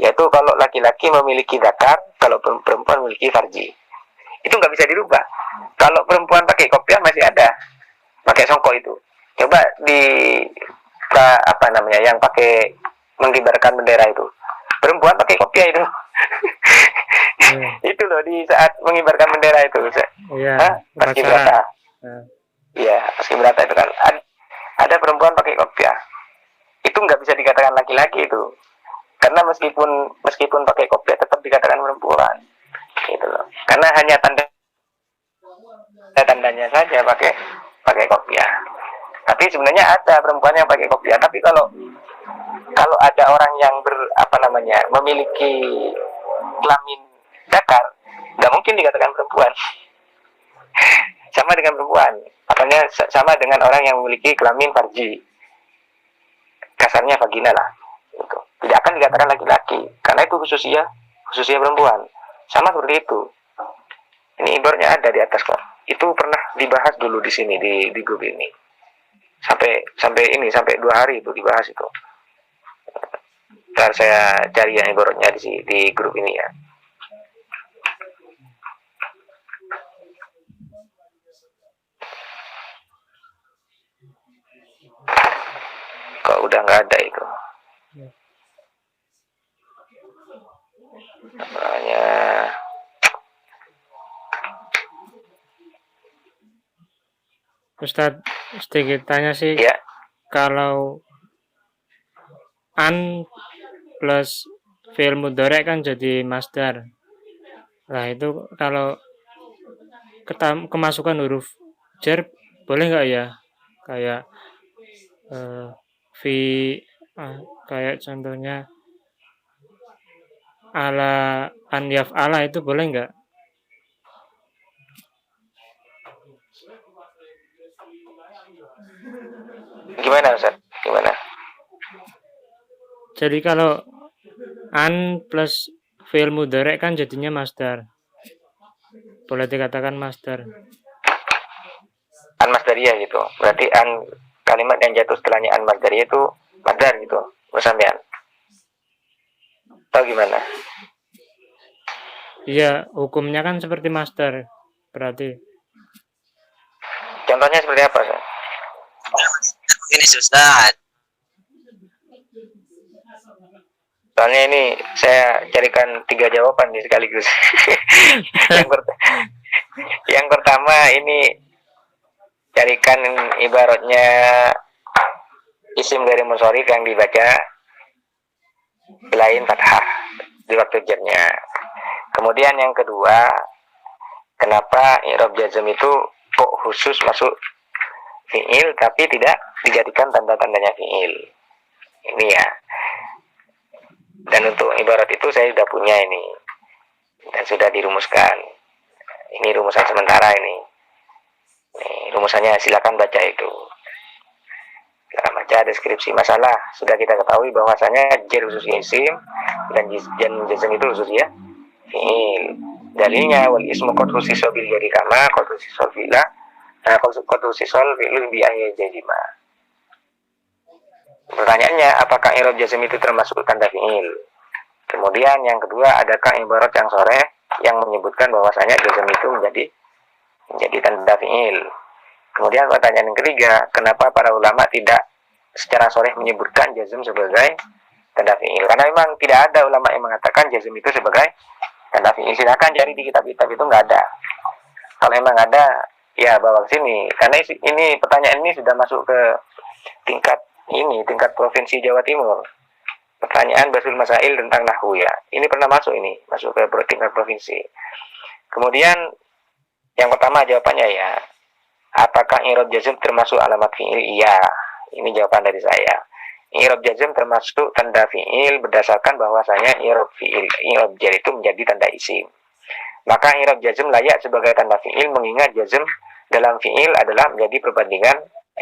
yaitu kalau laki-laki memiliki zakar, kalau perempuan memiliki farji. Itu nggak bisa dirubah. Kalau perempuan pakai kopiah masih ada, pakai songkok itu. Coba di apa namanya, yang pakai mengibarkan bendera itu, perempuan pakai kopiah itu. Itu loh di saat mengibarkan bendera itu. Iya, Hah? Paskibraka. Nah, Iya, paskibraka itu kan ada perempuan pakai kopiah. Itu nggak bisa dikatakan laki-laki itu. Karena meskipun pakai kopiah tetap dikatakan perempuan. Gitu loh. Karena hanya tandanya saja pakai kopiah. Tapi sebenarnya ada perempuan yang pakai kopiah. Tapi kalau ada orang yang memiliki kelamin dakar, nggak mungkin dikatakan perempuan. Sama dengan perempuan, sama dengan orang yang memiliki kelamin farji, kasarnya vagina lah, gitu. Tidak akan dikatakan laki-laki, karena itu khususnya perempuan. Sama seperti itu. Ini ibaratnya ada di atas kok. Itu pernah dibahas dulu di sini di grup ini. Sampai 2 hari itu dibahas itu. Ntar saya cari yang ibaratnya di grup ini ya. Kok udah nggak ada itu. Namanya Ustadz, sedikit tanya sih, ya. kalau an plus fi'il mudhari' kan jadi masdar. Nah itu kalau kemasukan huruf jar boleh nggak ya? Kayak kayak contohnya ala an yaf'ala itu boleh nggak? Gimana Ustaz? Gimana? Jadi kalau an plus fi'il mudhari' kan jadinya masdar. Boleh dikatakan masdar. An masdariyah gitu. Berarti kalimat yang jatuh setelahnya an masdariyah itu masdar gitu. Bersampean. Tahu gimana? Iya, hukumnya kan seperti masdar. Berarti. Contohnya seperti apa, Ustaz? Ini Ustaz. Soalnya ini saya carikan 3 jawaban nih sekaligus. yang pertama ini carikan ibaratnya isim dari munsharif yang dibaca lain fathah di waktu jarnya. Kemudian yang kedua, kenapa i'rab jazm itu kok khusus masuk fi'il tapi tidak dijadikan tanda-tandanya fi'il. Ini ya. Dan untuk ibarat itu saya sudah punya ini dan sudah dirumuskan. Ini rumusan sementara ini. Rumusannya silakan baca itu. Silakan baca deskripsi masalah. Sudah kita ketahui bahwasanya jar khususnya isim dan jazm itu khususnya fi'il. Dalilnya wal ismu qad khussisa bil jadi kama qad khussisa fila qad khussisa fi'lun bi ayyi jazima. Pertanyaannya, apakah i'rab jazm itu termasuk tanda fi'il? Kemudian yang kedua, adakah ibarat yang sharih yang menyebutkan bahwasanya jazm itu menjadi tanda fi'il? Kemudian pertanyaan yang ketiga, kenapa para ulama tidak secara sharih menyebutkan jazm sebagai tanda fi'il? Karena memang tidak ada ulama yang mengatakan jazm itu sebagai tanda fi'il. Silakan cari di kitab-kitab, itu nggak ada. Kalau memang ada, ya bawa ke sini. Karena ini pertanyaan ini sudah masuk ke tingkat provinsi Jawa Timur. Pertanyaan Basul Masail tentang nahwu ya. Ini pernah masuk ke tingkat provinsi. Kemudian yang pertama jawabannya ya, apakah i'rab jazm termasuk alamat fi'il? Iya. Ini jawaban dari saya. I'rab jazm termasuk tanda fi'il berdasarkan bahwasanya i'rab jar itu menjadi tanda isim. Maka i'rab jazm layak sebagai tanda fi'il mengingat jazm dalam fi'il adalah menjadi perbandingan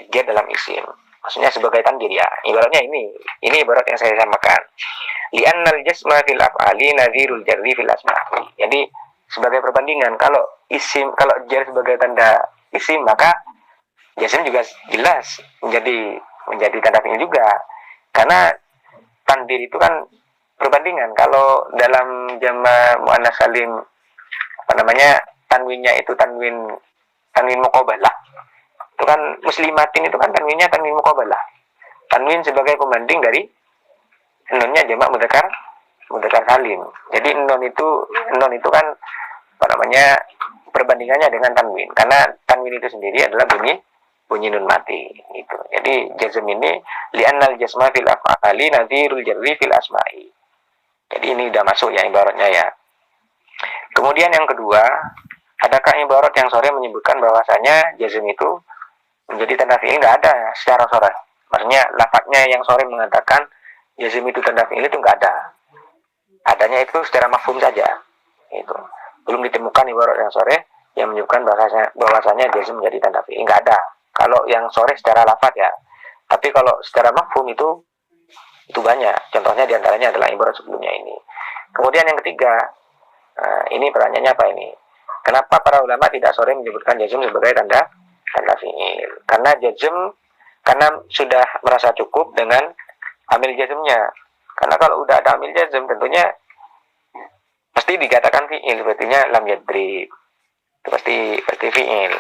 jar dalam isim. Maksudnya sebagai tandir ya. Ibaratnya ini ibarat yang saya samakan. Li'annal jazma fil af'ali nadhirul jarri fil asma'. Jadi sebagai perbandingan, kalau jar sebagai tanda isim, maka jazm juga jelas menjadi tanda fi'il juga. Karena tandir itu kan perbandingan. Kalau dalam jama' muannas salim tanwinnya itu tanwin muqabalah. Itu kan muslimatin itu kan tanwinnya tanwin muqabalah. Tanwin sebagai pembanding dari nunnya jamak mudzakkar mudzakkar salim. Jadi non itu kan apa namanya perbandingannya dengan tanwin, karena tanwin itu sendiri adalah bunyi nun mati gitu. Jadi jazm ini li'annal jazma fil af'ali nadhirul jarri fil asma'i. Jadi ini udah masuk ya ibaratnya ya. Kemudian yang kedua, adakah ibarat yang sore menyebutkan bahwasanya jazm itu menjadi tanda fi'il? Nggak ada secara sore. Maksudnya lafadznya yang sore mengatakan jazm itu tanda fi'il itu nggak ada. Adanya itu secara mafhum saja. Itu belum ditemukan ibarat yang sore yang menyebutkan bahwasanya jazm menjadi tanda fi'il. Nggak ada. Kalau yang sore secara lafadz ya. Tapi kalau secara mafhum itu banyak. Contohnya diantaranya adalah ibarat sebelumnya ini. Kemudian yang ketiga, ini pertanyaannya apa ini? Kenapa para ulama tidak sore menyebutkan jazm sebagai tanda fi'il? Karena sudah merasa cukup dengan amil jazmnya. Karena kalau udah ada amil jazm tentunya pasti dikatakan fi'il, berartinya lam yadrib. Itu pasti fi'il.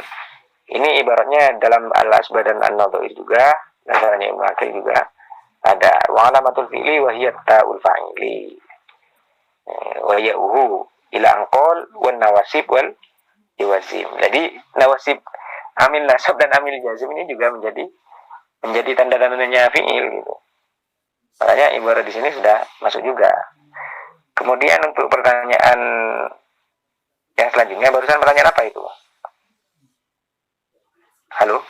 Ini ibaratnya dalam al-asbah dan an-nadhair juga, dasarnya Ibnu Aqil juga ada wa alamatul fi'li wa hiya ta'ul fa'ili. Wa ya'uhu ila anqal wan nawasib wal jawazim. Jadi nawasib amil nasab dan amil jazm ini juga menjadi tanda-tandanya fi'il gitu. Makanya ibarat di sini sudah masuk juga. Kemudian untuk pertanyaan yang selanjutnya, barusan pertanyaan apa itu? Halo?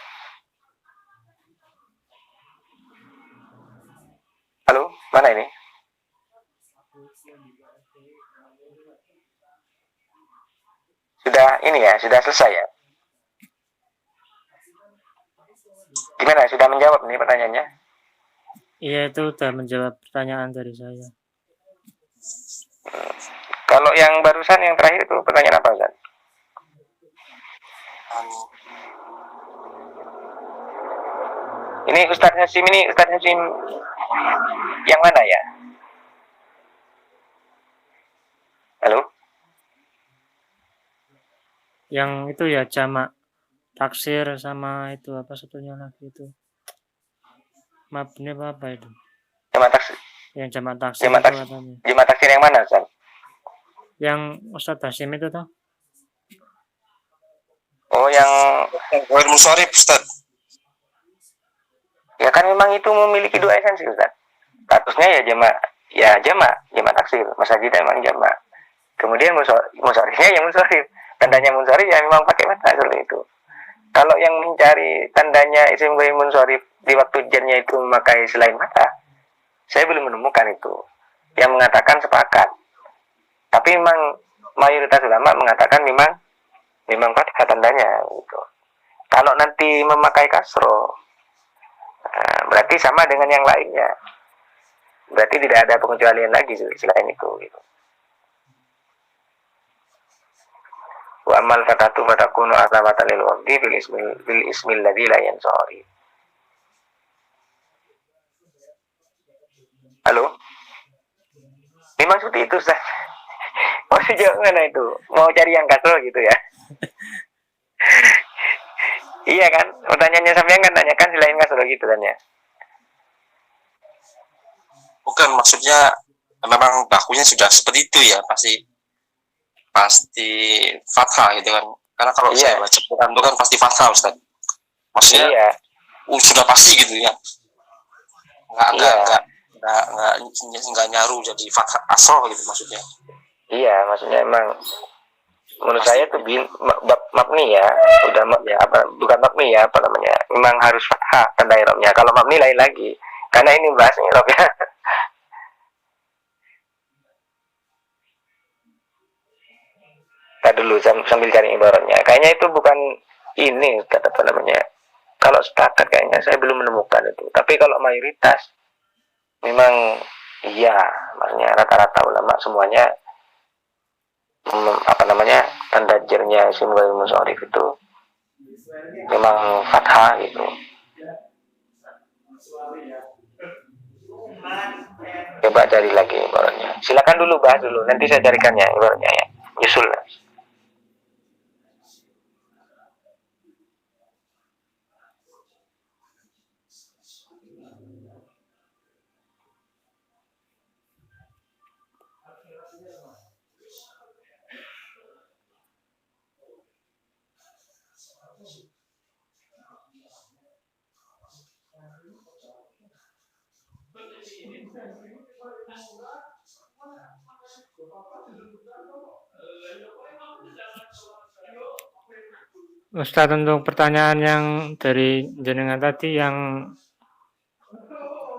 Halo? Mana ini? Sudah ini ya, sudah selesai ya? Gimana? Sudah menjawab nih pertanyaannya? Iya, itu udah menjawab pertanyaan dari saya. Kalau yang barusan yang terakhir itu pertanyaan apa, Ustaz? Ini Ustaz Hasim yang mana ya? Halo? Yang itu ya jamak taksir sama itu apa satunya lagi itu. Mabni apa itu? Jamak taksir. Yang jamak taksir itu katanya. Jamak taksir yang mana, Ustaz? Yang Ustaz Hasim itu toh? Oh, yang Ghair munsharif, Ustaz. ya kan memang itu memiliki dua esensi, Ustaz. Statusnya ya jamak taksir. Masajidnya memang jamak. Kemudian munsharifnya yang munsharif. Tandanya munsharif ya memang pakai mata seperti itu. Kalau yang mencari tandanya isim ghair munsharif di waktu jarnya itu memakai selain mata, saya belum menemukan itu. Yang mengatakan sepakat. Tapi memang mayoritas ulama mengatakan memang fathah tandanya gitu. Kalau nanti memakai kasro, berarti sama dengan yang lainnya. Berarti tidak ada pengecualian lagi selain itu gitu. Wa amal fatatu fatakunu alamatan lil waqti bil ismil ladzi la yansari. Halo? Memang seperti itu, Ustaz. Mau sejauh mana itu? Mau cari yang kasro gitu ya? Iya kan? Pertanyaannya sampean kan nanyakan selain kasro gitu kan ya? Bukan, maksudnya memang bakunya sudah seperti itu ya, pasti fathah gitu kan. Karena kalau saya baca Quran itu kan pasti fathah, Ustaz. Maksudnya sudah pasti gitu ya. Enggak nyaru jadi fathah asroh gitu maksudnya. Iya, maksudnya emang menurut saya tuh mabni ya, udah bukan mabni ya, apa namanya? Memang harus fathah tanda i'rabnya. Kalau mabni lain lagi. Karena ini bahas i'rab ya. Tadi dulu sambil cari ibaratnya. Kayaknya itu bukan ini, apa namanya? Kalau sepakat kayaknya saya belum menemukan itu. Tapi kalau mayoritas memang iya, maksudnya rata-rata ulama semuanya apa namanya? Tanda jernya isim ghair munsharif itu memang fathah gitu. Coba cari lagi ibaratnya. Silakan dulu bahas dulu, nanti saya carikannya ibaratnya ya. Nyusul. Ustadz, untuk pertanyaan yang dari jenengan tadi yang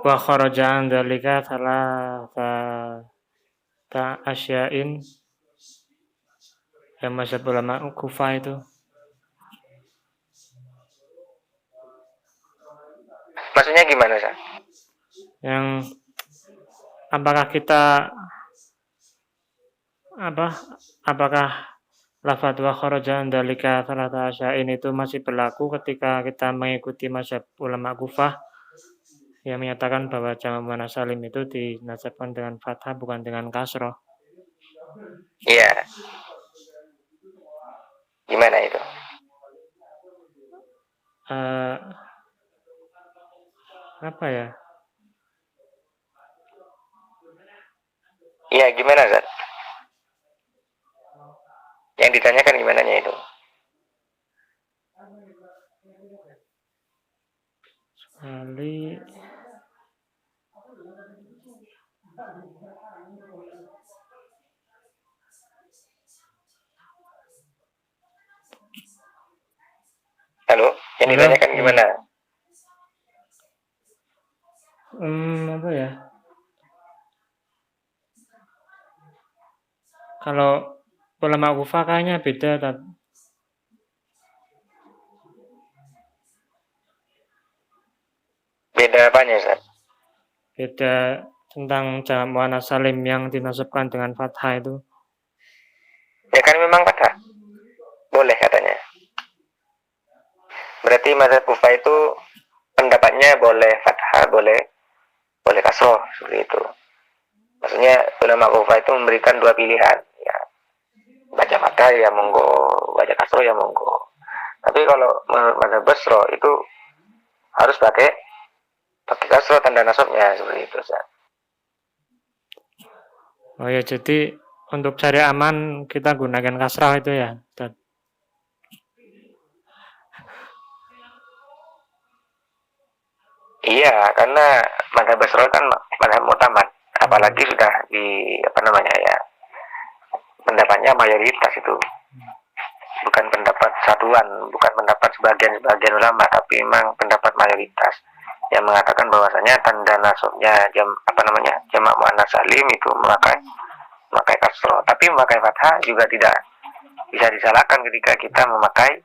wa kharaja an dzalika ta asyain yang mazhab ulama Kufah itu, Maksudnya gimana, Ustaz? yang apakah kita apakah lafadz wa kharaja an dzalika ta asyain itu masih berlaku ketika kita mengikuti mazhab ulama Kufah yang menyatakan bahwa jamak muannats salim itu dinasabkan dengan fathah bukan dengan kasroh. Iya. Gimana itu? Apa ya? Iya, gimana, Ustaz? Yang ditanyakan gimana itu? Kali Halo, yang Halo? ditanyakan gimana? Apa ya? Kalau ulama Kufah kayaknya beda, tapi Beda apanya, Ustaz? beda tentang jamak muannats salim yang dinasabkan dengan fathah itu. Ya kan memang fathah. Boleh katanya. Berarti mazhab Kufah itu pendapatnya boleh fathah, boleh kasroh, seperti itu. Maksudnya ulama Kufah itu memberikan dua pilihan, ya. Baca fathah ya monggo, baca kasroh ya monggo. Tapi kalau mazhab Basro itu harus pakai kasroh tanda nasabnya, seperti itu, Ustaz. Oh ya, jadi untuk cari aman kita gunakan kasrah itu ya, Ustaz. Iya, karena mazhab Basro kan mazhab mutamad, apalagi sudah di pendapatnya mayoritas itu. Bukan pendapat satuan, bukan pendapat sebagian ulama, tapi memang pendapat mayoritas yang mengatakan bahwasanya tanda nasabnya jamak muannats salim itu memakai kasroh. Tapi memakai fathah juga tidak bisa disalahkan ketika kita memakai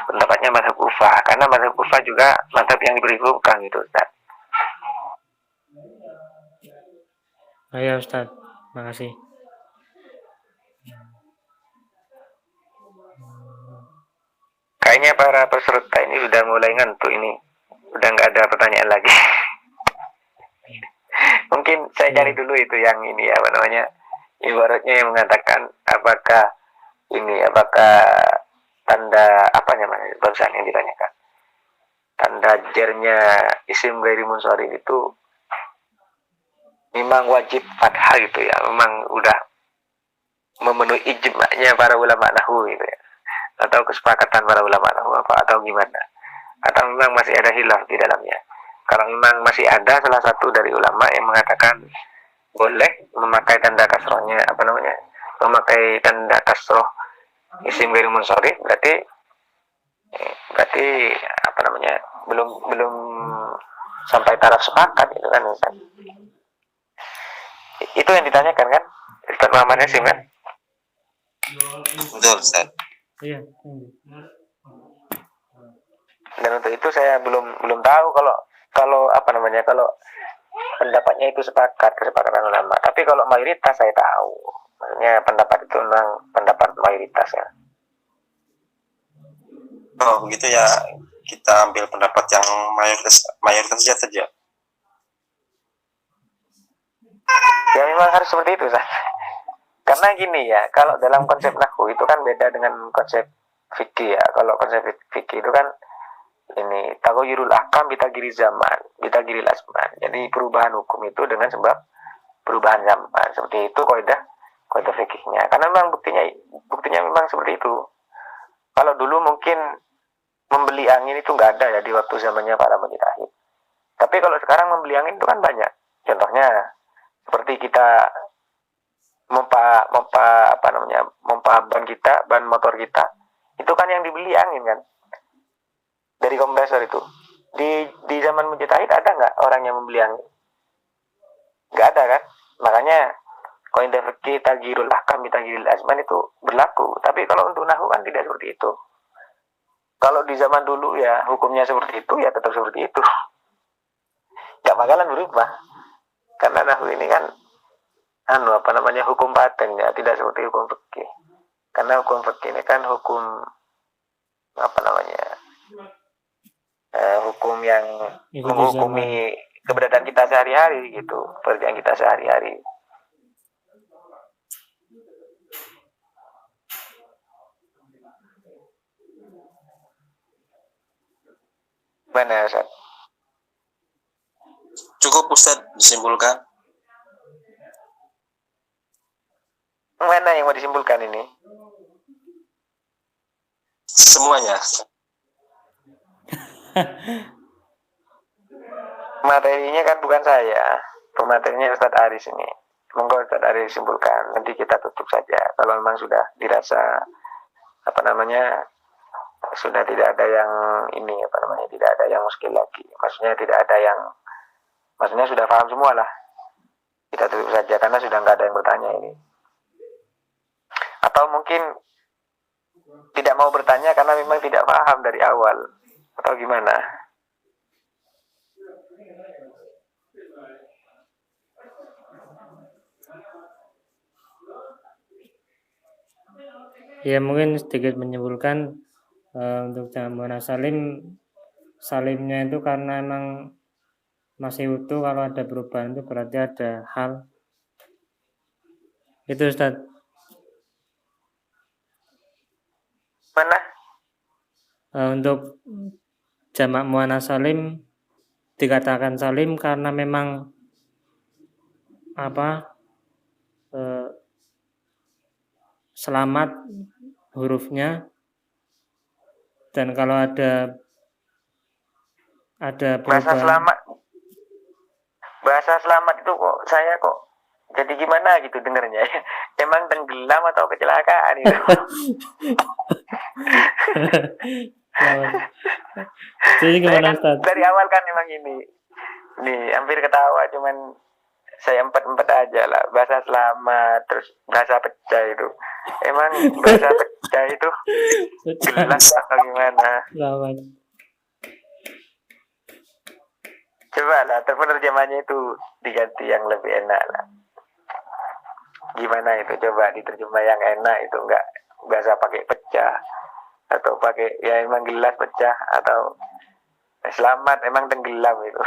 pendapatnya mazhab Kufah, karena mazhab Kufah juga mazhab yang diberi hukum gitu, Ustaz. Oh ya, Ustaz. Makasih. Kayaknya para peserta ini sudah mulai ngantuk ini. Udah nggak ada pertanyaan lagi. Mungkin saya cari dulu itu yang ini ibaratnya yang mengatakan apakah tanda barusan yang ditanyakan, tanda jernya isim ghairi munsharif itu memang wajib fathah gitu ya, memang udah memenuhi ijma'nya para ulama nahwu gitu ya, atau kesepakatan para ulama nahwu atau gimana, atau memang masih ada khilaf di dalamnya. Kalau memang masih ada salah satu dari ulama yang mengatakan boleh memakai tanda kasrohnya memakai tanda kasroh isim ghairi munsharif, berarti belum sampai taraf sepakat itu kan, Ustaz. Itu yang ditanyakan kan Ustaz Muhammad Yasin kan? Betul, Ustaz. Iya. Dan untuk itu saya belum tahu kalau pendapatnya itu kesepakatan ulama. Tapi kalau mayoritas saya tahu. Maksudnya pendapat itu memang pendapat mayoritas ya. Oh begitu ya, kita ambil pendapat yang mayoritas saja. Ya memang harus seperti itu, Sah. Karena gini ya, kalau dalam konsep nahwu itu kan beda dengan konsep fikih ya. Kalau konsep fikih itu kan ini taghayyurul ahkam bitaghyiri zaman, bitaghyiril asman. Jadi perubahan hukum itu dengan sebab perubahan zaman. Seperti itu kaidah fikihnya. Karena memang buktinya memang seperti itu. Kalau dulu mungkin membeli angin itu nggak ada ya di waktu zamannya para mujtahid. Tapi kalau sekarang membeli angin itu kan banyak. Contohnya seperti kita mempa ban motor kita, itu kan yang dibeli angin kan, dari kompresor itu. Di zaman Mujtahid ada nggak orang yang membeli angin? Nggak ada kan? Makanya kaidah fikih tagyirul ahkam bi tagyiril azman itu berlaku. Tapi kalau untuk nahwu kan tidak seperti itu. Kalau di zaman dulu ya hukumnya seperti itu, ya tetap seperti itu. Nggak bakalan berubah. Karena nahwu ini kan hukum paten ya, tidak seperti hukum fikih. Karena hukum fikih ini kan hukum hukum yang menghukumi keberadaan kita sehari-hari gitu, pekerjaan kita sehari-hari. Mana Ustaz? Cukup Ustaz disimpulkan. Mana yang mau disimpulkan ini? Semuanya. Materinya kan bukan saya, pematerinya Ustadz Aris ini. Monggo Ustadz Aris simpulkan, nanti kita tutup saja. Kalau memang sudah dirasa sudah tidak ada yang tidak ada yang muskil lagi. Maksudnya sudah paham semua lah. Kita tutup saja karena sudah nggak ada yang bertanya ini. Atau mungkin tidak mau bertanya karena memang tidak paham dari awal, atau gimana? Ya mungkin sedikit menyimpulkan untuk jamak muannats salimnya itu karena emang masih utuh, kalau ada perubahan itu berarti ada hal. Itu Ustaz. Mana? Untuk jamak muannats salim dikatakan salim karena memang selamat hurufnya, dan kalau ada perubahan. Bahasa selamat itu saya jadi gimana gitu dengernya. Emang tenggelam atau kecelakaan itu? Jadi gimana Ustaz? Dari awal kan memang ini. Nih, hampir ketawa, cuman saya empat aja lah. Bahasa selamat, terus bahasa pecah itu. Emang bahasa pecah itu jelas atau gimana? Selamat. Coba lah, penerjemahannya itu diganti yang lebih enak lah. Gimana itu? Coba diterjemah yang enak itu, enggak usah pakai pecah atau pakai ya emang gelas pecah, atau selamat emang tenggelam itu,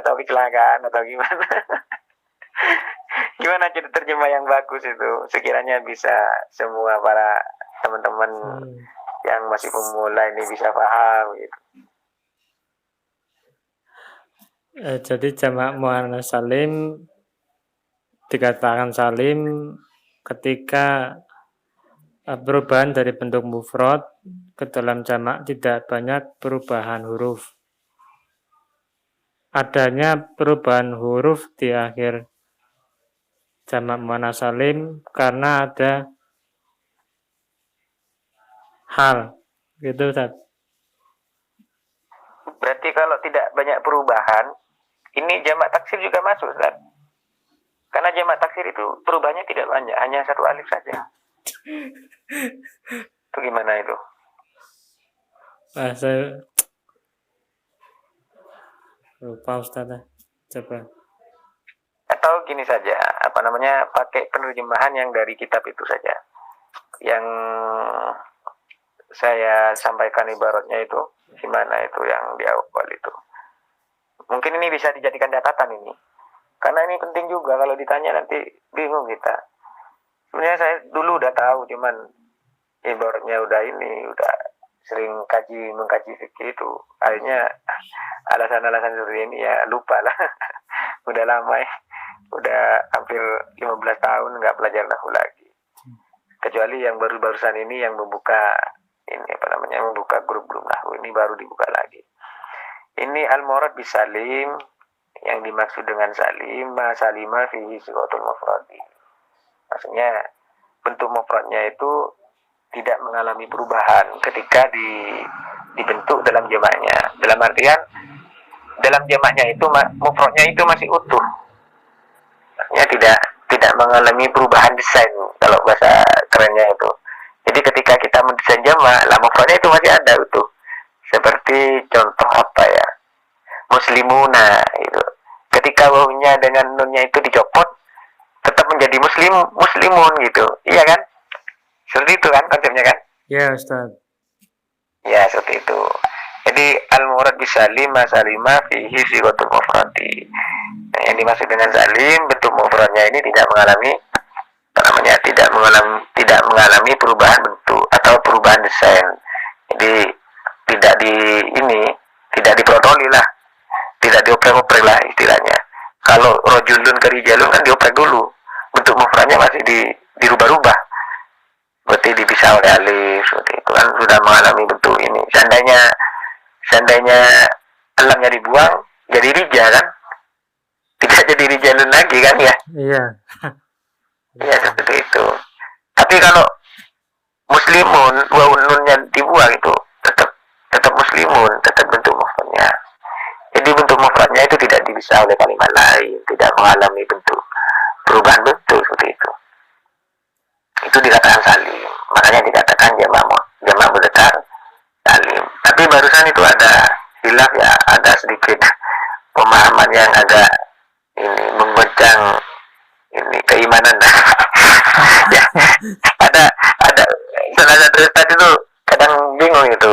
atau kecelakaan atau gimana. Gimana cara terjemah yang bagus itu? Sekiranya bisa semua para teman-teman yang masih pemula ini bisa paham gitu. Jadi jamak muannats salim dikatakan salim ketika perubahan dari bentuk mufrad ke dalam jamak tidak banyak perubahan huruf. Adanya perubahan huruf di akhir jamak muannats salim karena ada hal, gitu Ustaz. Berarti kalau tidak banyak perubahan, ini jamak taksir juga masuk, Ustaz. Karena jamak taksir itu perubahannya tidak banyak, hanya satu alif saja. Itu gimana itu? Saya lupa Ustaz. Coba. Atau gini saja, pakai penerjemahan yang dari kitab itu saja. Yang saya sampaikan ibaratnya itu, gimana itu yang di awal itu. Mungkin ini bisa dijadikan catatan ini. Karena ini penting juga, kalau ditanya nanti bingung kita. Sebenarnya saya dulu udah tahu, cuman ibaratnya udah sering mengkaji fikih itu. Akhirnya alasan-alasan seperti ini ya lupa lah. Udah lama ya. Udah hampir 15 tahun nggak belajar nahwu lagi. Kecuali yang barusan ini yang membuka membuka grup-grup nahwu ini baru dibuka lagi. Ini al-murad bisalim yang dimaksud dengan salima fi siqatul mufradi. Maksudnya bentuk mufradnya itu tidak mengalami perubahan ketika dibentuk dalam jamaknya. Dalam artian dalam jamaknya itu mufradnya itu masih utuh. Maksudnya tidak mengalami perubahan desain kalau bahasa kerennya itu. Jadi ketika kita mendesain jamak, lah mufradnya itu masih ada utuh. Seperti contoh apa ya? Muslimuna itu. Ketika wawunya dengan nunnya itu dicopot, tetap menjadi muslimun gitu. Iya kan? Seperti itu kan konsepnya kan? Ya, Ustaz. Ya, seperti itu. Jadi al-murad bisalima salima fihi siqatul mufradi. Nah, yang dimaksud dengan salim bentuk mufradnya ini tidak mengalami tidak mengalami perubahan bentuk atau perubahan desain. Jadi tidak diprodoli lah, tidak dioprek-oprek lah istilahnya. Kalau rojulun ke rijalun kan dioprek dulu, bentuk mufradnya masih dirubah-rubah, berarti dipisah oleh alif, seperti itu kan sudah mengalami bentuk ini. Seandainya alamnya dibuang jadi rija kan, tidak jadi rijalun lagi kan ya. Iya. Ya seperti itu. Tapi kalau muslimun wawun nunnya dibuang itu tetap muslimun, tetap bentuk mufradnya. Jadi bentuk mufradnya itu tidak dipisah oleh kalimat lain, tidak mengalami bentuk perubahan bentuk seperti itu. Itu dikatakan salim. Makanya dikatakan jamak mudzakkar salim. Tapi barusan itu ada hilaf ya, ada sedikit pemahaman yang agak ini menggoncang ini keimanan. Ya, ada salah satu ustaz itu kadang bingung itu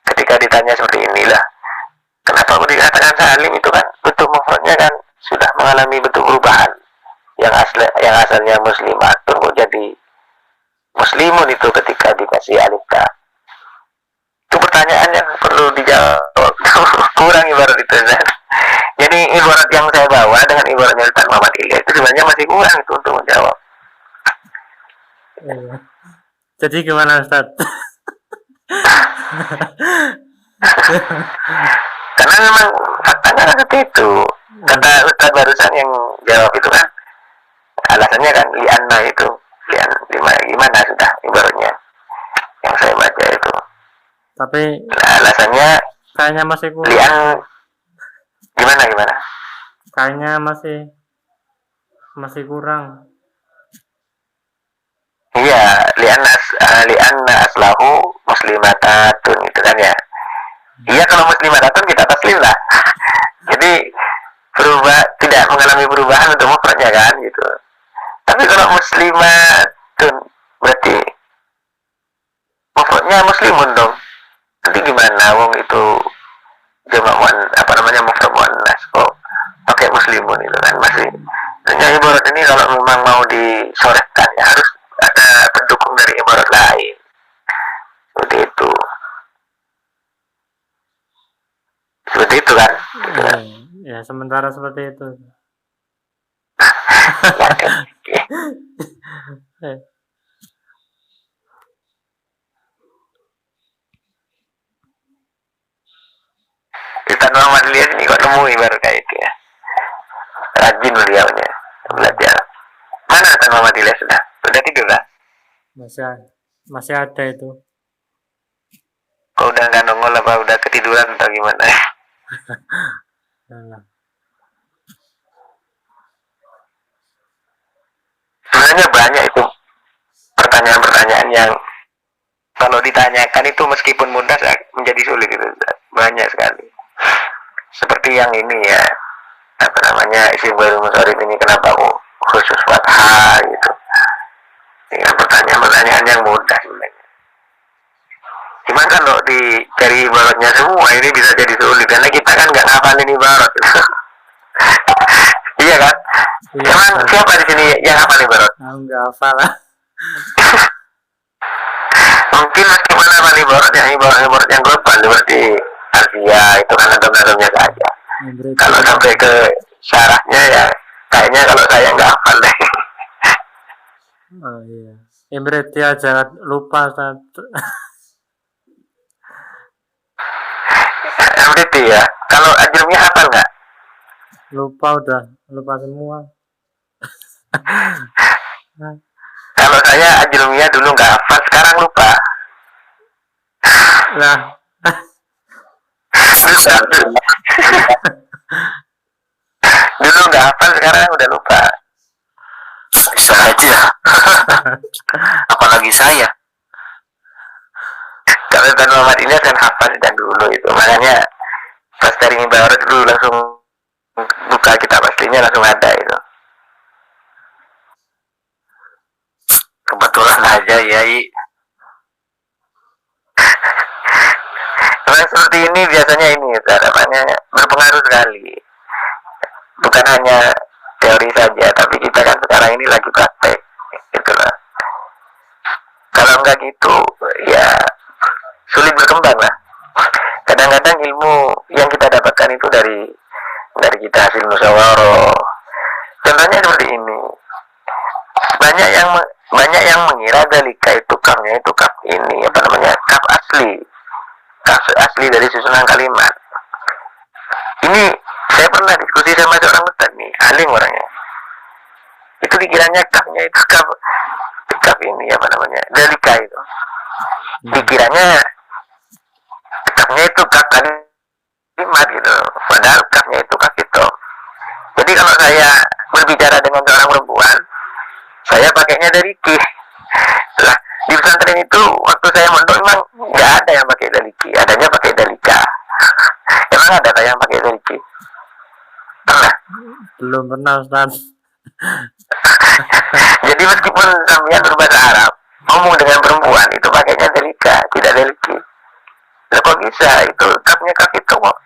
ketika ditanya seperti inilah, kenapa aku dikatakan salim, itu kan bentuk mufradnya kan sudah mengalami bentuk perubahan, yang asalnya muslimatun kok jadi muslimun itu ketika dikasih alif ta. Itu pertanyaan yang perlu dijawab. Kurang ibarat itu kan. Jadi ibarat yang saya bawa dengan ibaratnya Ustaz Muhammad Ilyas itu sebenarnya masih kurang itu untuk menjawab. Iya. Jadi gimana, Ustaz? Karena memang faktanya seperti itu. Kata Ustaz barusan yang jawab itu kan, alasannya kan lianna itu, gimana sudah ibaratnya yang saya baca itu. Tapi Nah, alasannya kayaknya masih kurang. lian gimana? Kayaknya masih kurang. Iya, lianna aslahu muslimatatun itu kan ya. Iya, kalau muslimatatun kita taslim lah. Jadi tidak mengalami perubahan untuk mufradnya kan gitu. Tapi kalau muslimatun berarti mufradnya muslimun dong. Nanti gimana wong itu jamak mufrad muannas kok pakai muslimun itu kan masih. Hanya ibarat ini kalau memang mau disorehkan ya harus ada pendukung dari ibarat lain. Seperti itu. Seperti itu kan? Gitu kan? Ya, sementara seperti itu. Ustaz Muhammad Ilyas ini kok nemu ibarat kayak itu ya. Rajin beliaunya belajar. Mana Ustaz Muhammad Ilyas sudah tidur lah? Masih ada itu. Kok udah nggak nongol apa udah ketiduran atau gimana? Nah, Sebenarnya banyak itu pertanyaan-pertanyaan yang kalau ditanyakan itu meskipun mudah menjadi sulit itu, banyak sekali. Seperti yang ini ya, isim ghairul munsharif ini kenapa khusus fathah gitu. Dengan pertanyaan-pertanyaan yang mudah sebenarnya. Cuman kalau dicari ibaratnya semua ini bisa jadi sulit karena kita kan nggak ngapalin ibarat. Iya kan? iya, Cuman siapa di sini yang hafal ibarat? nggak hafal lah. Mungkin meskipun hafal ibarat yang global seperti Alfia itu kan nadam-nadamnya saja. Kalau sampai ke syarahnya ya kayaknya kalau saya nggak hafal deh. Oh iya. Berarti aja lupa, Ustaz. Berarti ya, kalau ajrumnya hafal nggak? lupa semua. Kalau saya ajrumiyah dulu nggak hafal, sekarang lupa. Lah, Dulu nggak hafal, sekarang udah lupa. Bisa aja. Apalagi saya. Kalau Ustaz Muhammad ini kan hafal dan dulu itu, makanya pas dari baru dulu langsung buka kitab aslinya langsung ada itu. Kebetulan aja Yai. Memang seperti ini biasanya ini Ustaz, namanya berpengaruh sekali. Bukan hanya teori saja, tapi kita kan sekarang ini lagi praktek, itulah. Kalau enggak gitu, ya sulit berkembang lah. Kadang-kadang ilmu yang kita dapatkan itu dari kita hasil musyawarah. Contohnya seperti ini. Banyak yang mengira dalika itu kapnya itu kap ini apa namanya kap asli dari susunan kalimat. Ini saya pernah diskusi sama seorang ustaz nih, alim orangnya. Itu dikiranya kapnya itu kap ini apa namanya dalika itu. Dikiranya kapnya itu kap kalimat gitu, padahal kapnya itu kap itu. Jadi kalau saya berbicara dengan seorang perempuan, saya pakainya dari ki. Lah di pesantren itu waktu saya mondok memang nggak ada yang pakai daliki, adanya pakai dalika. Emang ada yang pakai daliki? Pernah? belum pernah Ustaz. Jadi meskipun sampean berbahasa Arab, ngomong dengan perempuan itu pakainya dalika, tidak daliki. Lah kok bisa? Itu kapnya kap itu kok.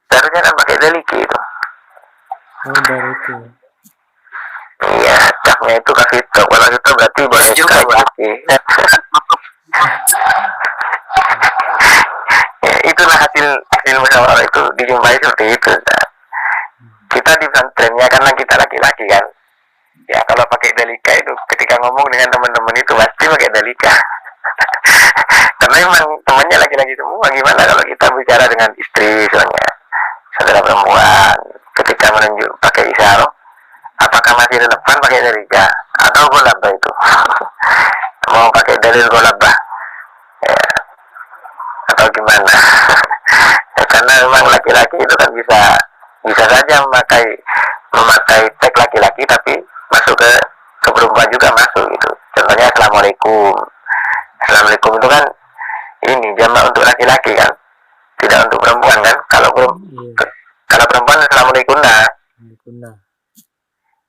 Seharusnya kan pakai daliki itu. Oh, dari itu. Iya, kapnya itu kap itu. Kalau itu berarti boleh juga daliki. Ya, itulah hasil musyawarah itu dijumpai seperti itu. Nah, kita di pesantrennya karena kita laki-laki kan, ya kalau pakai dalika itu ketika ngomong dengan teman-teman itu pasti pakai dalika. Karena memang temannya laki-laki semua. Gimana kalau kita bicara dengan istri soalnya saudara perempuan ketika menunjuk pakai isyarat, apakah masih relevan pakai dalika atau golabah itu? Mau pakai dalil golabah ya, atau gimana? Ya, karena memang laki-laki itu kan bisa saja memakai teks laki-laki tapi masuk ke perempuan juga masuk gitu. Contohnya assalamualaikum itu kan ini jamak untuk laki-laki kan, tidak untuk perempuan kan. Kalau perempuan assalamualaikum nah.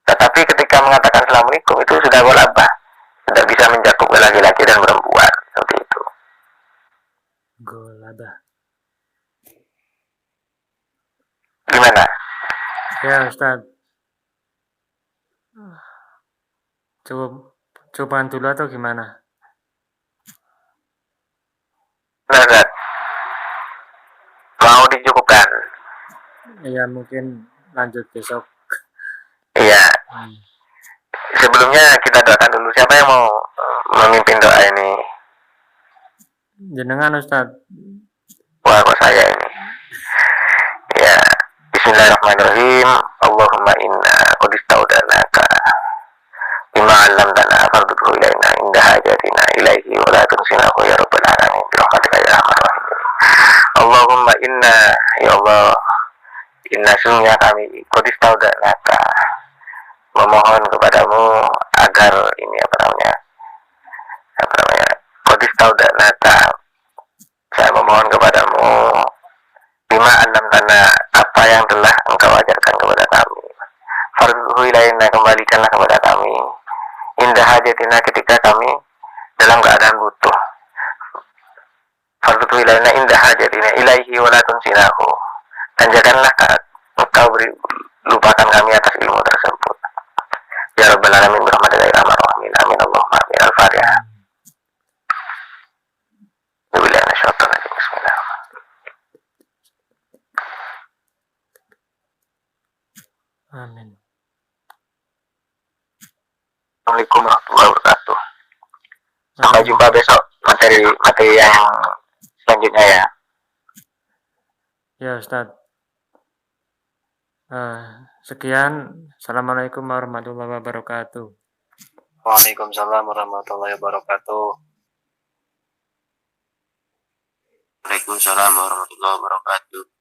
Tetapi ketika mengatakan assalamualaikum itu sudah golabah, sudah bisa mencakup laki-laki dan perempuan seperti itu. Golabah. Gimana? Ya Ustaz. Cobaan dulu atau gimana? Ustaz, mau dicukupkan? Ya mungkin lanjut besok. Iya. Sebelumnya kita doakan dulu. Siapa yang mau memimpin doa ini? Jenengan Ustaz. Wah, kok saya ini. Ya, bismillahirrahmanirrahim. Allahumma inna qad istaudanaka bima 'allamtana fardhu ilaina inda hajatina ilaihi wa la tunsinahu ya rabbal alamin bi rahmatika ya arhamar rahimin. Allahumma inna ya Allah, inna sungguhnya kami qad istaudanaka memohon kepadamu agar ini apa namanya qad istaudanaka, saya memohon kepadamu bima 'allamtana, apa yang telah engkau ajarkan kepada kami, fardhu ilaina, kembalikanlah kepada kami, indah hajatina, ketika kami dalam keadaan butuh, fardhu ilaina indah hajatina ilaihi wa la tunsinahu, dan janganlah engkau lupakan kami atas ilmu tersebut ya rabbal alamin bi rahmatika ya arhamar rahimin. Amin Allahumma amin. Al-Fatihah. Bismillahirrahmanirrahim. Amin. Assalamualaikum warahmatullahi wabarakatuh. Sampai jumpa besok materi yang selanjutnya ya. Ya Ustaz. Sekian. Assalamualaikum warahmatullahi wabarakatuh. Waalaikumsalam warahmatullahi wabarakatuh. Waalaikumsalam warahmatullahi wabarakatuh.